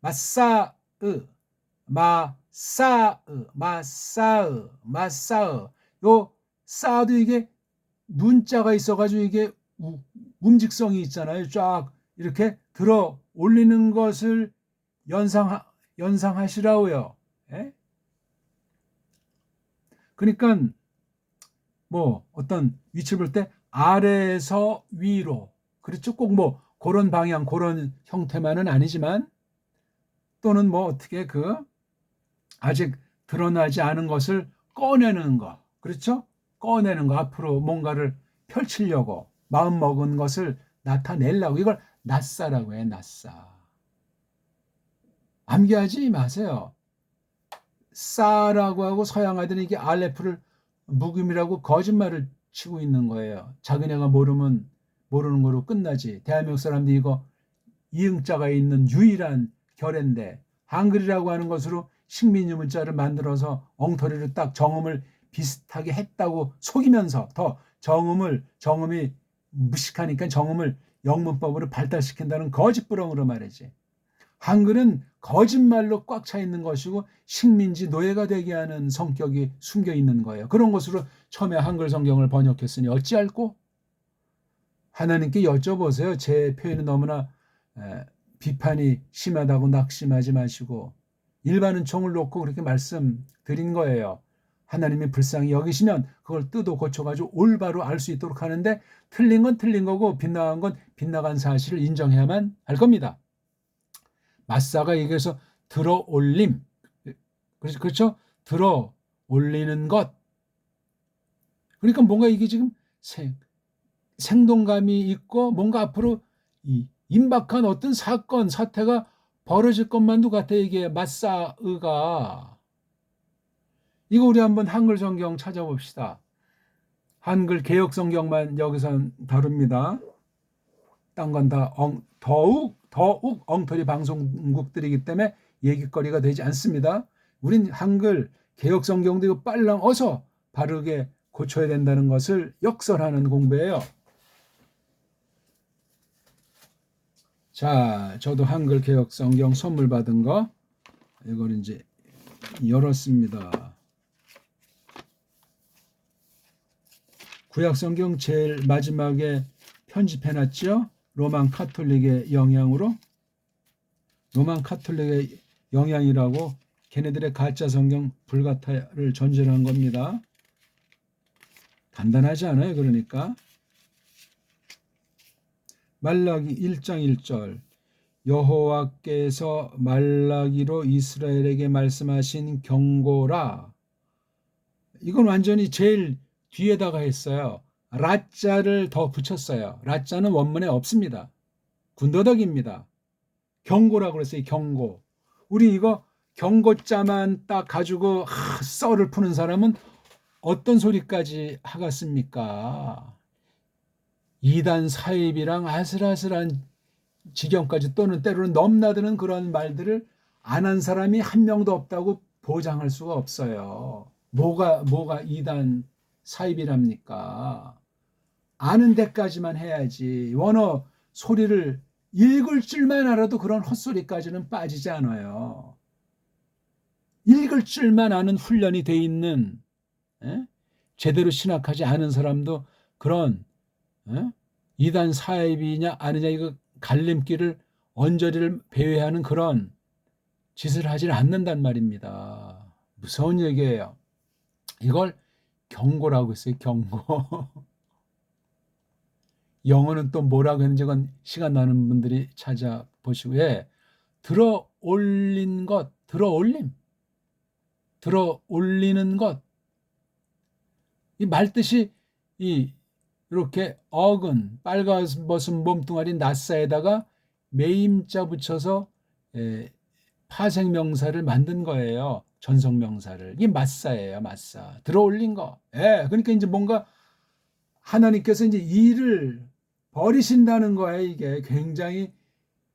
[SPEAKER 1] 마싸으, 마싸으, 마싸으, 마싸으. 요 싸도 이게 문자가 있어가지고 이게 움직성이 있잖아요. 쫙 이렇게 들어 올리는 것을 연상하시라고요. 예? 그러니까 뭐 어떤 위치를 볼 때 아래에서 위로, 그렇죠? 꼭 뭐 그런 방향, 그런 형태만은 아니지만, 또는 뭐 어떻게 그 아직 드러나지 않은 것을 꺼내는 거, 그렇죠? 꺼내는 거, 앞으로 뭔가를 펼치려고 마음 먹은 것을 나타내려고, 이걸 낯사라고 해. 낯사. 암기하지 마세요. 싸라고 하고 서양아들은 이게 알레프를 묵음이라고 거짓말을 치고 있는 거예요. 자기네가 모르면 모르는 거로 끝나지. 대한민국 사람들이 이거 이응자가 있는 유일한 결인데, 한글이라고 하는 것으로 식민지 문자를 만들어서 엉터리로 딱 정음을 비슷하게 했다고 속이면서 더 정음이 무식하니까 정음을 영문법으로 발달시킨다는 거짓부렁으로 말이지. 한글은 거짓말로 꽉 차 있는 것이고 식민지 노예가 되게 하는 성격이 숨겨 있는 거예요. 그런 것으로 처음에 한글 성경을 번역했으니 어찌할꼬? 하나님께 여쭤보세요. 제 표현이 너무나 비판이 심하다고 낙심하지 마시고 일반은 총을 놓고 그렇게 말씀드린 거예요. 하나님이 불쌍히 여기시면 그걸 뜯어 고쳐가지고 올바로 알 수 있도록 하는데, 틀린 건 틀린 거고 빗나간 건 빗나간 사실을 인정해야만 할 겁니다. 마사가 여기서 들어 올림, 그렇죠? 들어 올리는 것. 그러니까 뭔가 이게 지금 생동감이 있고 뭔가 앞으로 임박한 어떤 사건, 사태가 벌어질 것만도 같아. 이게 마사의가. 이거 우리 한번 한글 성경 찾아봅시다. 한글 개혁 성경만 여기선 다룹니다. 딴 건 다 더욱 엉터리 방송국들이기 때문에 얘기거리가 되지 않습니다. 우린 한글 개혁 성경도 이거 빨랑 어서 바르게 고쳐야 된다는 것을 역설하는 공부예요. 자, 저도 한글 개혁 성경 선물 받은 거 이걸 이제 열었습니다. 구약 성경 제일 마지막에 편집해놨죠. 로만 카톨릭의 영향으로. 로만 카톨릭의 영향이라고 걔네들의 가짜 성경 불가타를 전제한 겁니다. 간단하지 않아요. 그러니까 말라기 1장 1절, 여호와께서 말라기로 이스라엘에게 말씀하신 경고라. 이건 완전히 제일 뒤에다가 했어요. 라자를 더 붙였어요. 라자는 원문에 없습니다. 군더더기입니다. 경고라고 그랬어요. 경고. 우리 이거 경고자만 딱 가지고 썰을 푸는 사람은 어떤 소리까지 하겠습니까? 이단 사입이랑 아슬아슬한 지경까지, 또는 때로는 넘나드는 그런 말들을 안 한 사람이 한 명도 없다고 보장할 수가 없어요. 뭐가 이단 사입이랍니까? 아는 데까지만 해야지. 원어 소리를 읽을 줄만 알아도 그런 헛소리까지는 빠지지 않아요. 읽을 줄만 아는 훈련이 돼 있는 제대로 신학하지 않은 사람도 그런 이단 사입이냐 아니냐 이거 갈림길을 언저리를 배회하는 그런 짓을 하질 않는단 말입니다. 무서운 얘기예요. 이걸 경고라고 했어요. 경고. 영어는 또 뭐라고 했는지 그건 시간 나는 분들이 찾아보시고 들어 올린 것, 들어 올리는 것. 이 말뜻이 이렇게 어근, 빨가벗은 몸뚱아리 낫사에다가 매임자 붙여서 파생명사를 만든 거예요. 전성명사를. 이게 맞사예요, 맞사. 들어 올린 거. 그러니까 이제 뭔가 하나님께서 이제 일을 버리신다는 거예요. 이게 굉장히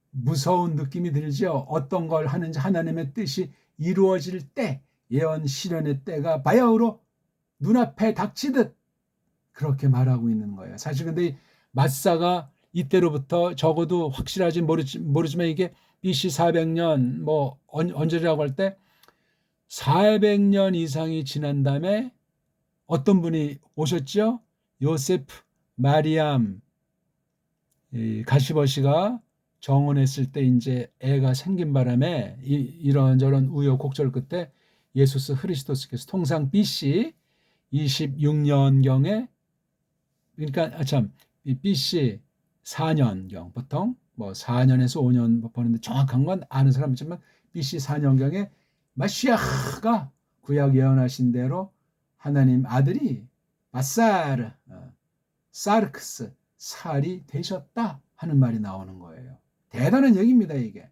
[SPEAKER 1] 무서운 느낌이 들죠. 어떤 걸 하는지 하나님의 뜻이 이루어질 때, 예언 실현의 때가 바야흐로 눈앞에 닥치듯 그렇게 말하고 있는 거예요. 사실 근데 맞사가 이때로부터 적어도 확실하지 모르지만 이게 BC 400년 뭐 언제라고 할 때 400년 이상이 지난 다음에 어떤 분이 오셨죠? 요세프 마리암 가시버시가 정혼했을 때 이제 애가 생긴 바람에 이런저런 우여곡절 끝에 예수스 흐리스도스께서 통상 BC 26년경에 그러니까 BC 4년경 보통 뭐 4년에서 5년 보는데 정확한 건 아는 사람 있지만 BC 4년경에 마시아가 구약 예언하신 대로 하나님 아들이 마사르 사르크스 살이 되셨다 하는 말이 나오는 거예요. 대단한 얘기입니다. 이게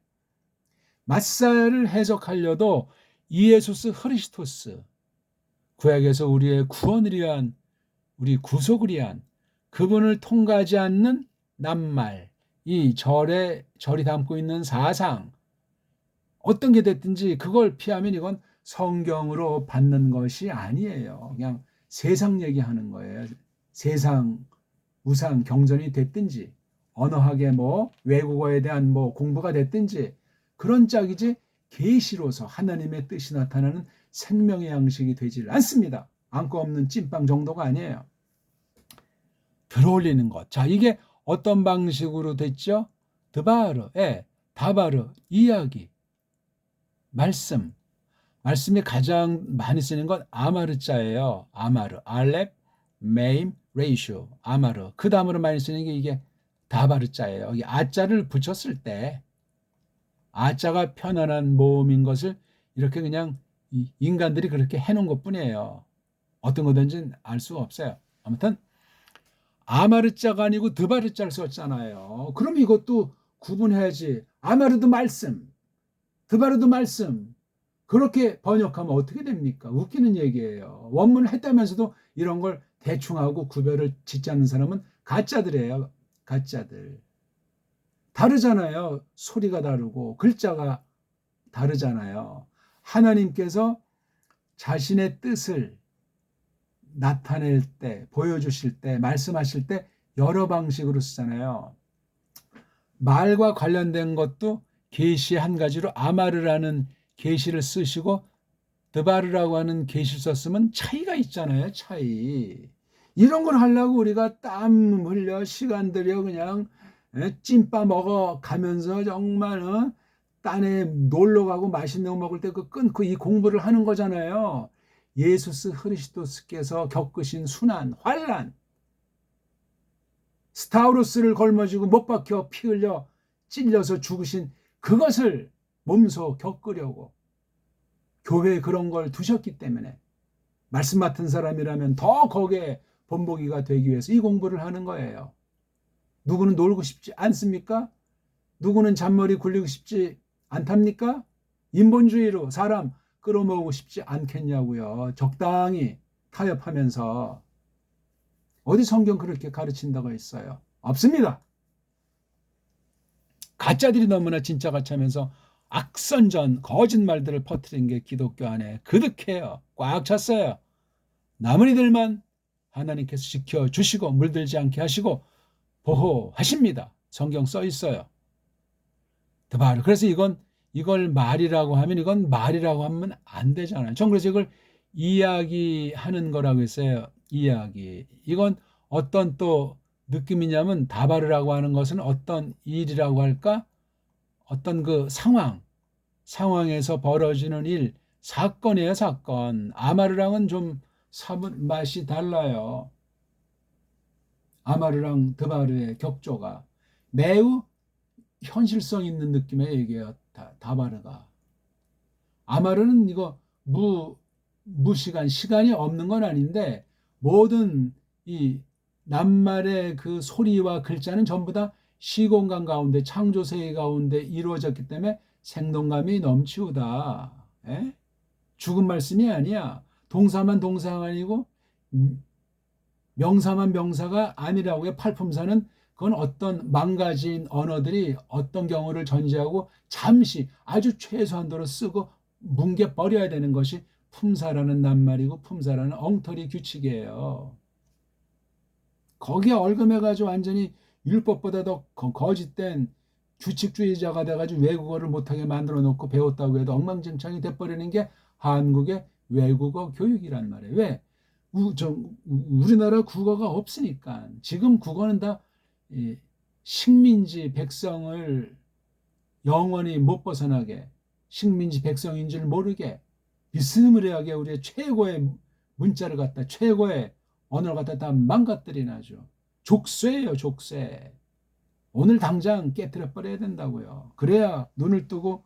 [SPEAKER 1] 마사를 해석하려도 이에수스 흐리스토스 구약에서 우리의 구원을 위한 우리 구속을 위한 그분을 통과하지 않는 낱말 이 절이 담고 있는 사상 어떤 게 됐든지 그걸 피하면 이건 성경으로 받는 것이 아니에요. 그냥 세상 얘기하는 거예요. 세상 우상 경전이 됐든지 언어학의 뭐 외국어에 대한 뭐 공부가 됐든지 그런 짝이지 계시로서 하나님의 뜻이 나타나는 생명의 양식이 되질 않습니다. 안고 없는 찐빵 정도가 아니에요. 들어올리는 것. 자, 이게 어떤 방식으로 됐죠? 드바르, 다바르, 이야기, 말씀이 가장 많이 쓰는 건 아마르자예요. 아마르, 알렙, 메임, 레이쇼, 아마르. 그 다음으로 많이 쓰는 게 이게 다바르자예요. 이 아자를 붙였을 때 아자가 편안한 모음인 것을 이렇게 그냥 인간들이 그렇게 해놓은 것뿐이에요. 어떤 거든지 알 수가 없어요. 아무튼 아마르자가 아니고 드바르자를 썼잖아요. 그럼 이것도 구분해야지. 아마르도 말씀, 드바르도 말씀. 그렇게 번역하면 어떻게 됩니까? 웃기는 얘기예요. 원문을 했다면서도 이런 걸 대충 하고 구별을 짓지 않는 사람은 가짜들이에요. 가짜들. 다르잖아요. 소리가 다르고 글자가 다르잖아요. 하나님께서 자신의 뜻을 나타낼 때, 보여주실 때, 말씀하실 때 여러 방식으로 쓰잖아요. 말과 관련된 것도 계시 한 가지로 아마르라는 계시를 쓰시고 드바르라고 하는 계시를 썼으면 차이가 있잖아요. 차이. 이런 걸 하려고 우리가 땀 흘려 시간 들여 그냥 찐빠 먹어 가면서 정말 딴에 놀러 가고 맛있는 거 먹을 때 그 끊고 이 공부를 하는 거잖아요. 예수스 흐리스도스께서 겪으신 순환, 환란, 스타우로스를 걸머쥐고 못 박혀 피 흘려 찔려서 죽으신 그것을 몸소 겪으려고 교회에 그런 걸 두셨기 때문에 말씀 맡은 사람이라면 더 거기에 본보기가 되기 위해서 이 공부를 하는 거예요. 누구는 놀고 싶지 않습니까? 누구는 잔머리 굴리고 싶지 않답니까? 인본주의로 사람 끌어모으고 싶지 않겠냐고요. 적당히 타협하면서. 어디 성경 그렇게 가르친다고 있어요? 없습니다. 가짜들이 너무나 진짜 같으면서 악선전 거짓말들을 퍼뜨린 게 기독교 안에 그득해요. 꽉 찼어요. 남은 이들만 하나님께서 지켜주시고 물들지 않게 하시고 보호하십니다. 성경 써 있어요. 드바르. 그래서 이걸 말이라고 하면 이건 말이라고 하면 안 되잖아요. 전 그래서 이걸 이야기하는 거라고 했어요. 이야기. 이건 어떤 또 느낌이냐면 다바르라고 하는 것은 어떤 일이라고 할까? 어떤 그 상황에서 벌어지는 일, 사건이에요, 사건. 아마르랑은 좀 맛이 달라요. 아마르랑 드바르의 격조가 매우 현실성 있는 느낌의 얘기예요. 다바르가. 아마르는 이거 시간이 없는 건 아닌데 모든 이 낱말의 그 소리와 글자는 전부 다 시공간 가운데 창조세계 가운데 이루어졌기 때문에 생동감이 넘치우다. 에? 죽은 말씀이 아니야. 동사만 동사가 아니고 명사만 명사가 아니라고요. 팔품사는 그건 어떤 망가진 언어들이 어떤 경우를 전제하고 잠시 아주 최소한도로 쓰고 뭉개버려야 되는 것이 품사라는 낱말이고 품사라는 엉터리 규칙이에요. 거기에 얽매가지고 완전히 율법보다 더 거짓된 규칙주의자가 돼가지고 외국어를 못하게 만들어 놓고 배웠다고 해도 엉망진창이 돼버리는 게 한국의 외국어 교육이란 말이에요. 왜? 우리나라 국어가 없으니까. 지금 국어는 다 식민지 백성을 영원히 못 벗어나게, 식민지 백성인 줄 모르게 비스무리하게 우리의 최고의 문자를 갖다, 최고의 언어를 갖다 다 망가뜨리나죠. 족쇄예요, 족쇄. 오늘 당장 깨트려 버려야 된다고요. 그래야 눈을 뜨고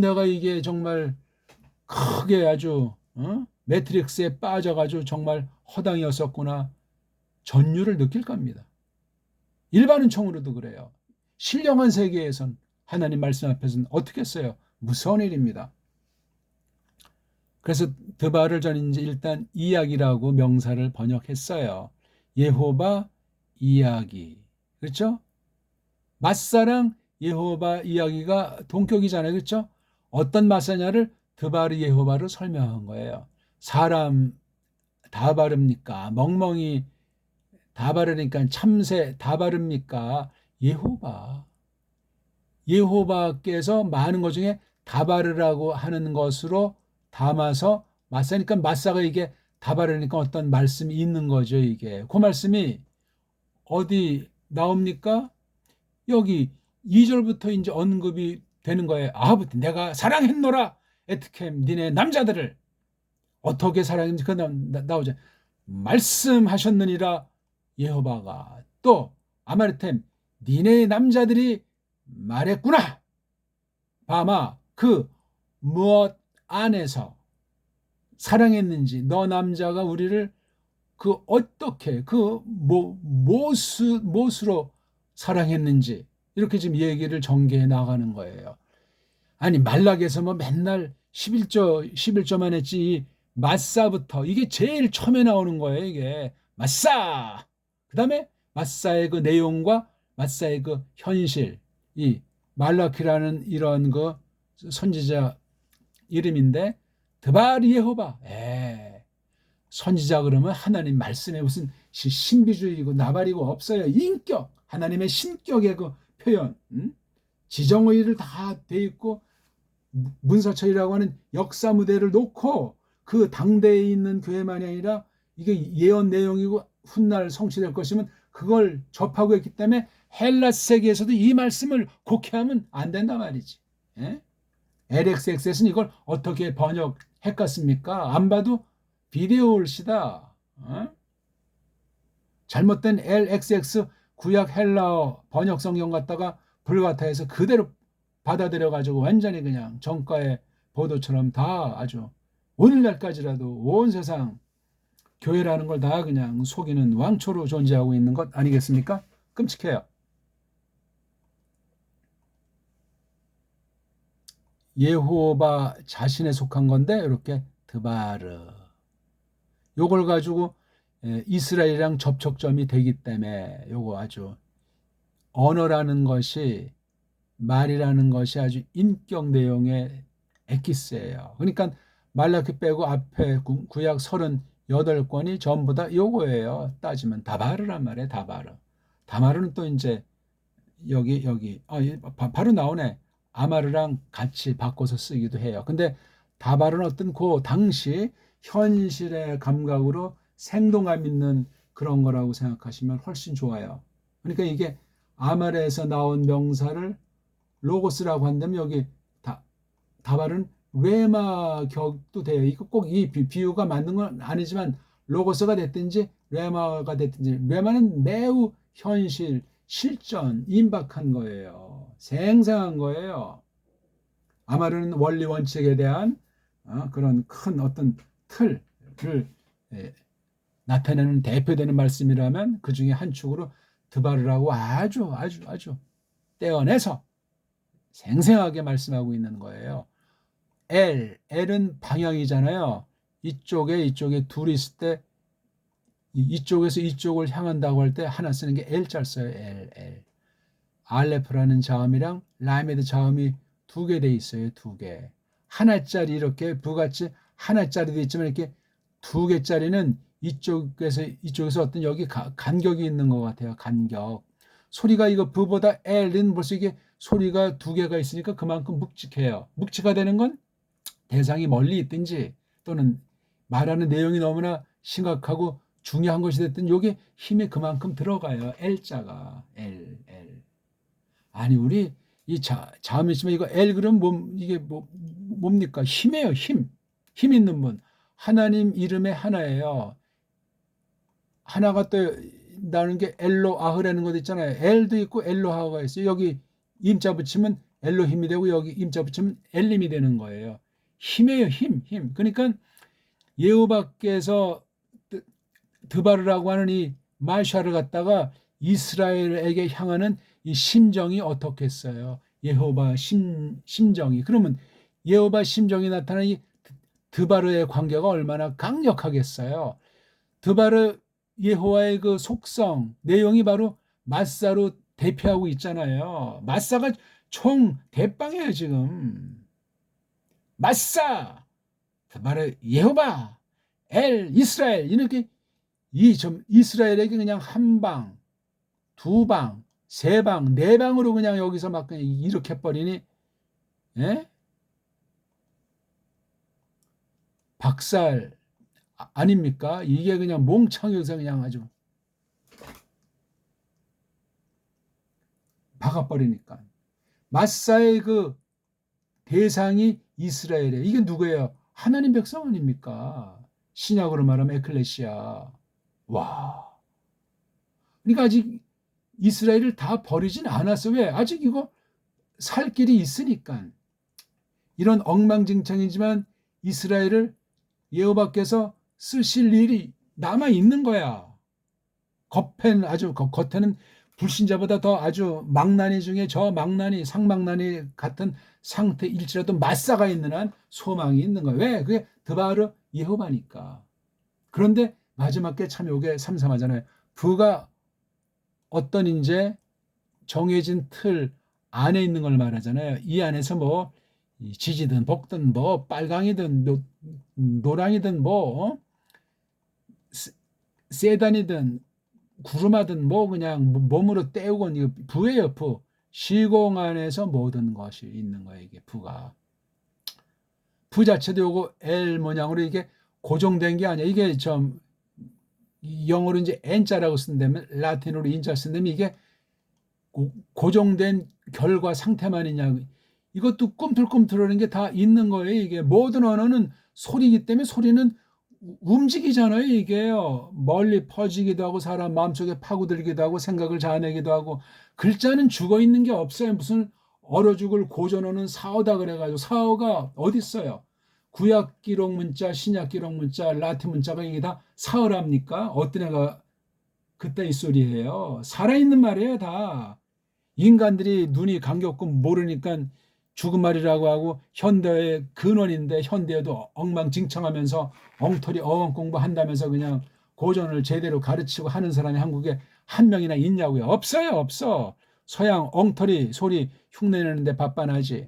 [SPEAKER 1] 내가 이게 정말 크게 아주 매트릭스에 빠져가지고 정말 허당이었었구나. 전율을 느낄 겁니다. 일반은총으로도 그래요. 신령한 세계에선 하나님 말씀 앞에서는 어떻게 써요? 무서운 일입니다. 그래서 드바를 저는 이제 일단 이야기라고 명사를 번역했어요. 예호바 이야기. 그렇죠? 맞사랑 예호바 이야기가 동격이잖아요. 그렇죠? 어떤 맞사냐를 드바르 예호바로 설명한 거예요. 사람 다 바릅니까? 멍멍이 다 바르니까 참새 다 바릅니까? 예호바께서 많은 것 중에 다 바르라고 하는 것으로 담아서 맞사니까 맞사가 이게 다 바르니까 어떤 말씀이 있는 거죠. 이게 그 말씀이 어디 나옵니까? 여기 2절부터 이제 언급이 되는 거예요. 아하부터 내가 사랑했노라 에트켐 니네 남자들을 어떻게 사랑했는지 그 나오죠. 말씀하셨느니라 예호바가 또 아마르템 니네 남자들이 말했구나. 바마 그 무엇 안에서 사랑했는지 너 남자가 우리를 그 어떻게 그 무엇으로 사랑했는지 이렇게 지금 얘기를 전개해 나가는 거예요. 아니 말락에서 뭐 맨날 11조만 했지 마사부터 이게 제일 처음에 나오는 거예요. 이게 마사 그 다음에 마사의 그 내용과 마사의 그 현실 이 말라키라는 이런 그 선지자 이름인데 드바르 예호바 선지자 그러면 하나님 말씀에 무슨 신비주의고 나발이고 없어요. 인격 하나님의 신격의 그 표현 지정의를 다 돼 있고 문사철이라고 하는 역사 무대를 놓고 그 당대에 있는 교회만이 아니라 이게 예언 내용이고 훗날 성취될 것이면 그걸 접하고 있기 때문에 헬라 세계에서도 이 말씀을 곡해하면 안 된단 말이지. LXX는 이걸 어떻게 번역했겠습니까? 안 봐도 비디오 올시다. 잘못된 LXX 구약 헬라어 번역 성경 갖다가 불가타해서 그대로 받아들여가지고 완전히 그냥 정가의 보도처럼 다 아주 오늘날까지라도 온 세상 교회라는 걸 다 그냥 속이는 왕초로 존재하고 있는 것 아니겠습니까? 끔찍해요. 예호바 자신에 속한 건데 이렇게 드바르 요걸 가지고 이스라엘이랑 접촉점이 되기 때문에 요거 아주 언어라는 것이 말이라는 것이 아주 인격 내용의 엑기스예요. 그러니까 말라키 빼고 앞에 구약 38권이 전부 다 요거예요. 따지면 다바르란 말이에요. 다바르는 또 이제 여기 바로 나오네. 아마르랑 같이 바꿔서 쓰기도 해요. 근데 다발은 어떤 그 당시 현실의 감각으로 생동감 있는 그런 거라고 생각하시면 훨씬 좋아요. 그러니까 이게 아마르에서 나온 명사를 로고스라고 한다면 여기 다발은 레마 격도 돼요. 이거 꼭 이 비유가 맞는 건 아니지만 로고스가 됐든지 레마가 됐든지 레마는 매우 현실, 실전, 임박한 거예요. 생생한 거예요. 아마르는 원리 원칙에 대한 그런 큰 어떤 틀을 나타내는 대표되는 말씀이라면 그 중에 한 축으로 드바르라고 아주 떼어내서 생생하게 말씀하고 있는 거예요. L은 방향이잖아요. 이쪽에 둘이 있을 때 이쪽에서 이쪽을 향한다고 할 때 하나 쓰는 게 L자 써요. L. 알레프라는 자음이랑 라메드 자음이 두 개 돼 있어요. 두 개. 하나짜리 이렇게 부같이 하나짜리도 있지만 이렇게 두 개짜리는 이쪽에서 어떤 여기 간격이 있는 것 같아요. 간격. 소리가 이거 부보다 L은 벌써 이게 소리가 두 개가 있으니까 그만큼 묵직해요. 묵직하다는 건 대상이 멀리 있든지 또는 말하는 내용이 너무나 심각하고 중요한 것이 됐든 여기 힘이 그만큼 들어가요. L자가 L. 아니 우리 이 자음이 있으면 이거 L 그럼 이게 뭡니까? 힘이에요. 힘 있는 분. 하나님 이름의 하나예요. 하나가 또 나는 게 엘로아흐라는 것도 있잖아요. L도 있고 엘로하가 있어요. 여기 임자 붙이면 엘로힘이 되고 여기 임자 붙이면 엘림이 되는 거예요. 힘이에요. 힘. 그러니까 예호바께서 드바르라고 하는 이 마샤를 갖다가 이스라엘에게 향하는 이 심정이 어떻겠어요? 예호바 심정이. 그러면 예호바 심정이 나타나는 이 드바르의 관계가 얼마나 강력하겠어요? 드바르 예호와의 그 속성, 내용이 바로 마사로 대표하고 있잖아요. 마사가 총 대빵이에요, 지금. 마사! 드바르 예호바! 이스라엘! 이렇게 이스라엘에게 그냥 한 방, 두 방, 세 방, 네 방으로 그냥 여기서 막 그냥 이렇게 버리니, 예? 박살 아닙니까? 이게 그냥 몽창여서 그냥 아주 박아버리니까. 마사의 그 대상이 이스라엘이에요. 이게 누구예요? 하나님 백성 아닙니까? 신약으로 말하면 에클레시아. 와. 그러니까 아직 이스라엘을 다 버리진 않았어. 왜? 아직 이거 살 길이 있으니까. 이런 엉망진창이지만 이스라엘을 여호와께서 쓰실 일이 남아 있는 거야. 겉에는 불신자보다 더 아주 망나니 중에 저 망나니 상망나니 같은 상태일지라도 마사가 있는 한 소망이 있는 거야. 왜? 그게 드바르 여호와니까. 그런데 마지막에 참 요게 삼삼하잖아요. 부가 어떤 이제 정해진 틀 안에 있는 걸 말하잖아요. 이 안에서 뭐 지지든 볶든 뭐 빨강이든 노랑이든 뭐 세단이든 구름하든 뭐 그냥 몸으로 때우건 부예요. 부. 시공 안에서 모든 것이 있는 거예요. 이게 부가. 부 자체도 요거 L 모양으로 이게 고정된 게 아니야. 이게 좀 영어로 이제 N자라고 쓴다면 라틴어로 인자 쓴다면 이게 고정된 결과 상태만 있냐. 이것도 꿈틀꿈틀하는 게 다 있는 거예요. 이게 모든 언어는 소리이기 때문에 소리는 움직이잖아요. 이게요. 멀리 퍼지기도 하고 사람 마음속에 파고들기도 하고 생각을 자아내기도 하고 글자는 죽어 있는 게 없어요. 무슨 얼어 죽을 고전어는 사어다 그래가지고 사어가 어디 있어요? 구약 기록 문자, 신약 기록 문자, 라틴 문자가 이게 다 사어랍니까? 어떤 애가 그때 이 소리예요. 살아있는 말이에요, 다. 인간들이 눈이 감겼고 모르니까 죽은 말이라고 하고 현대의 근원인데 현대에도 엉망진창하면서 엉터리 어원 공부한다면서 그냥 고전을 제대로 가르치고 하는 사람이 한국에 한 명이나 있냐고요. 없어요. 없어. 서양 엉터리 소리 흉내내는데 바빠나지.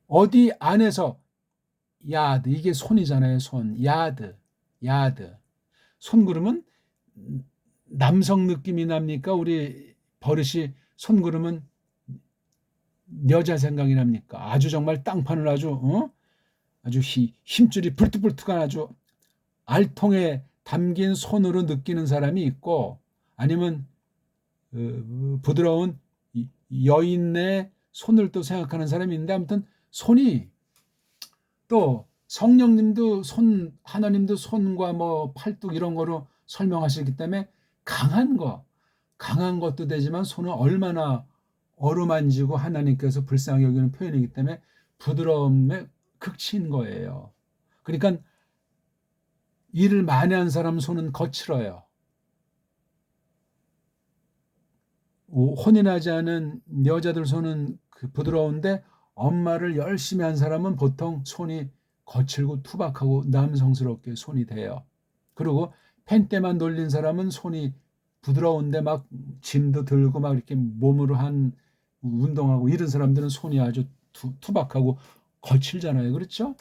[SPEAKER 1] 어디 안에서 야드, 이게 손이잖아요. 손. 야드. 손 그러면 남성 느낌이 납니까? 우리 버릇이 손 그러면 여자 생각이 납니까? 아주 정말 땅판을 아주 힘줄이 불뚝불뚝한 아주 알통에 담긴 손으로 느끼는 사람이 있고, 아니면 부드러운 여인의 손을 또 생각하는 사람이 있는데, 아무튼 손이, 또 성령님도 손, 하나님도 손과 뭐 팔뚝 이런 거로 설명하시기 때문에 강한 것도 되지만 손은 얼마나 어루만지고 하나님께서 불쌍히 여기는 표현이기 때문에 부드러움의 극치인 거예요. 그러니까 일을 많이 한 사람 손은 거칠어요. 혼인하지 않은 여자들 손은 부드러운데, 엄마를 열심히 한 사람은 보통 손이 거칠고 투박하고 남성스럽게 손이 돼요. 그리고 펜대만 돌린 사람은 손이 부드러운데 막 짐도 들고 막 이렇게 몸으로 한 운동하고 이런 사람들은 손이 아주 투박하고 거칠잖아요. 그렇죠?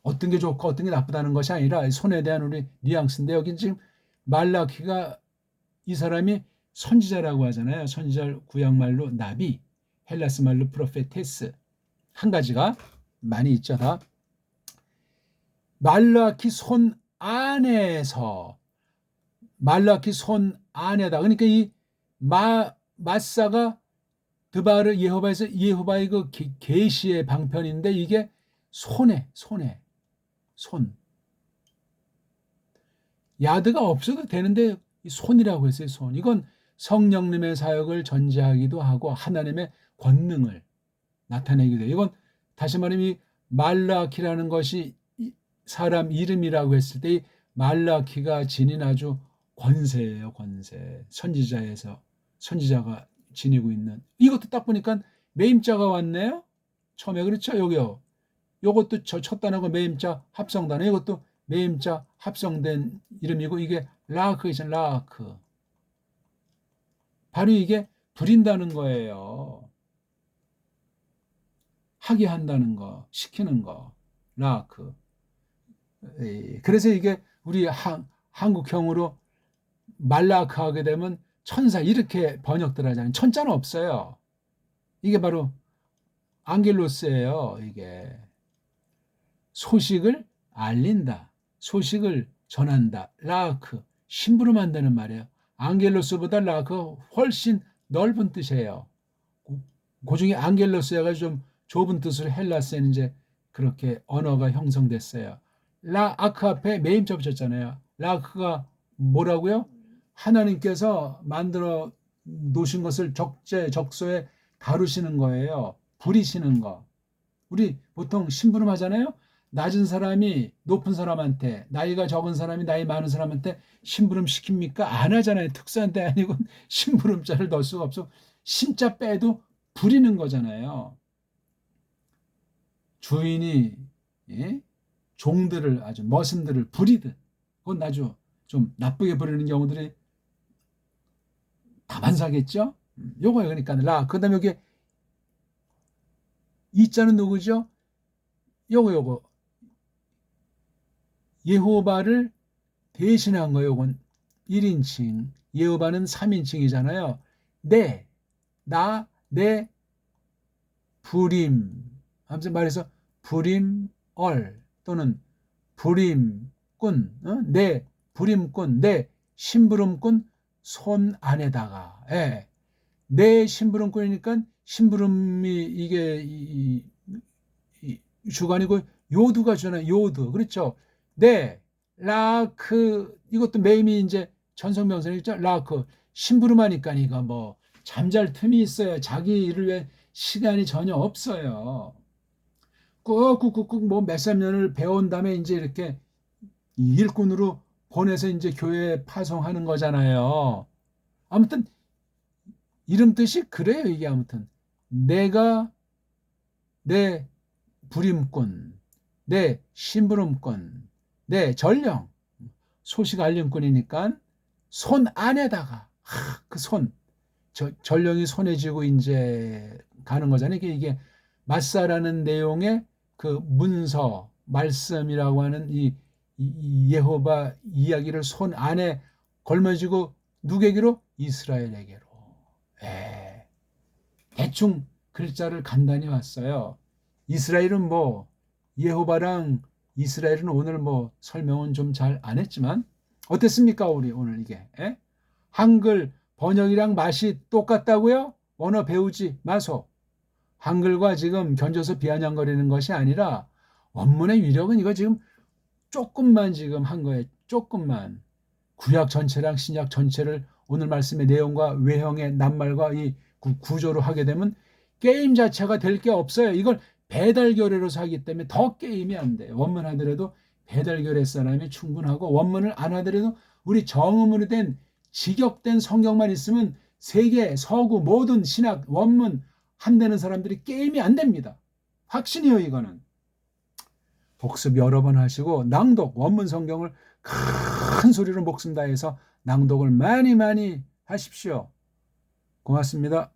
[SPEAKER 1] 어떤 게 좋고 어떤 게 나쁘다는 것이 아니라 손에 대한 우리 뉘앙스인데, 여기 지금 말라키가 이 사람이 선지자라고 하잖아요. 선지자 구약말로 나비, 헬라스 말로 프로페테스, 한 가지가 많이 있죠. 다 말라키 손 안에서, 말라키 손 안에다. 그러니까 이 마사가 드바르 예호바의 그 계시의 방편인데, 이게 손. 야드가 없어도 되는데 손이라고 했어요. 손. 이건 성령님의 사역을 전제하기도 하고 하나님의 권능을 나타내기도 해요. 이건 다시 말하면 이 말라키라는 것이 사람 이름이라고 했을 때, 이 말라키가 지닌 아주 권세예요. 권세. 선지자가 지니고 있는. 이것도 딱 보니까 매임자가 왔네요. 처음에. 그렇죠? 여기요. 요것도 첫 단어가 매임자 합성단어. 이것도 매임자 합성된 이름이고, 이게 라크이잖아요. 라크. 바로 이게 부린다는 거예요. 하게 한다는 거, 시키는 거. 라크. 그래서 이게 우리 한국형으로 말라크 하게 되면 천사 이렇게 번역들 하잖아요. 천자는 없어요. 이게 바로 앙겔로스예요. 이게 소식을 알린다, 소식을 전한다. 라크, 심부름 한다는 말이에요. 앙겔로스보다 라크 훨씬 넓은 뜻이에요. 그 중에 앙겔로스가 좀 좁은 뜻으로 헬라스에는 이제 그렇게 언어가 형성됐어요. 라크 앞에 매임자 붙였잖아요. 라크가 뭐라고요? 하나님께서 만들어 놓으신 것을 적소에 다루시는 거예요. 부리시는 거. 우리 보통 심부름 하잖아요. 낮은 사람이 높은 사람한테, 나이가 적은 사람이 나이 많은 사람한테 심부름 시킵니까? 안 하잖아요. 특수한 때 아니고 심부름자를 넣을 수가 없어. 심자 빼도 부리는 거잖아요. 주인이 종들을, 아주 머슴들을 부리듯, 그건 아주 좀 나쁘게 부리는 경우들이 다반사겠죠? 요거예요. 그러니까 그 다음에 여기 이자는 누구죠? 요거 예호바를 대신한 거예요. 요건 1인칭, 예호바는 3인칭이잖아요. 내 부림, 아무튼 말해서 부림얼 또는 부림꾼, 내 부림꾼, 내 심부름꾼 손 안에다가, 내 심부름꾼이니까 심부름이 이게 주관이고, 요두가 주잖아요. 요두. 그렇죠? 네. 라크, 이것도 매임이 이제 전성명사이죠. 라크. 심부름하니까 이거 뭐 잠잘 틈이 있어요. 자기 일을 위해 시간이 전혀 없어요. 꾹꾹꾹꾹 뭐 몇십 년을 배운 다음에 이제 이렇게 일꾼으로 보내서 이제 교회에 파송하는 거잖아요. 아무튼 이름 뜻이 그래요. 이게 아무튼 내가 내 부림꾼, 내 심부름꾼, 내 전령, 소식 알림꾼이니까 손 안에다가, 그 손, 전령이 손에 쥐고 이제 가는 거잖아요. 이게 마사라는 내용의 그 문서, 말씀이라고 하는 이 예호바 이야기를 손 안에 걸머쥐고 누구에게로? 이스라엘에게로. 대충 글자를 간단히 왔어요. 이스라엘은 뭐 예호바랑 이스라엘은 오늘 뭐 설명은 좀 잘 안 했지만 어땠습니까? 우리 오늘 이게 한글 번역이랑 맛이 똑같다고요? 언어 배우지 마소. 한글과 지금 견줘서 비아냥거리는 것이 아니라 원문의 위력은 이거 지금 조금만 지금 한 거예요. 조금만. 구약 전체랑 신약 전체를 오늘 말씀의 내용과 외형의 낱말과 이 구조로 하게 되면 게임 자체가 될 게 없어요. 이걸 배달교례로서 하기 때문에 더 게임이 안 돼요. 원문 하더라도 배달교례 사람이 충분하고 원문을 안 하더라도 우리 정음으로 된 직역된 성경만 있으면 세계 서구 모든 신학 원문 한다는 사람들이 게임이 안 됩니다. 확신이요 이거는. 복습 여러 번 하시고 낭독 원문 성경을 큰 소리로 목숨 다해서 낭독을 많이 하십시오. 고맙습니다.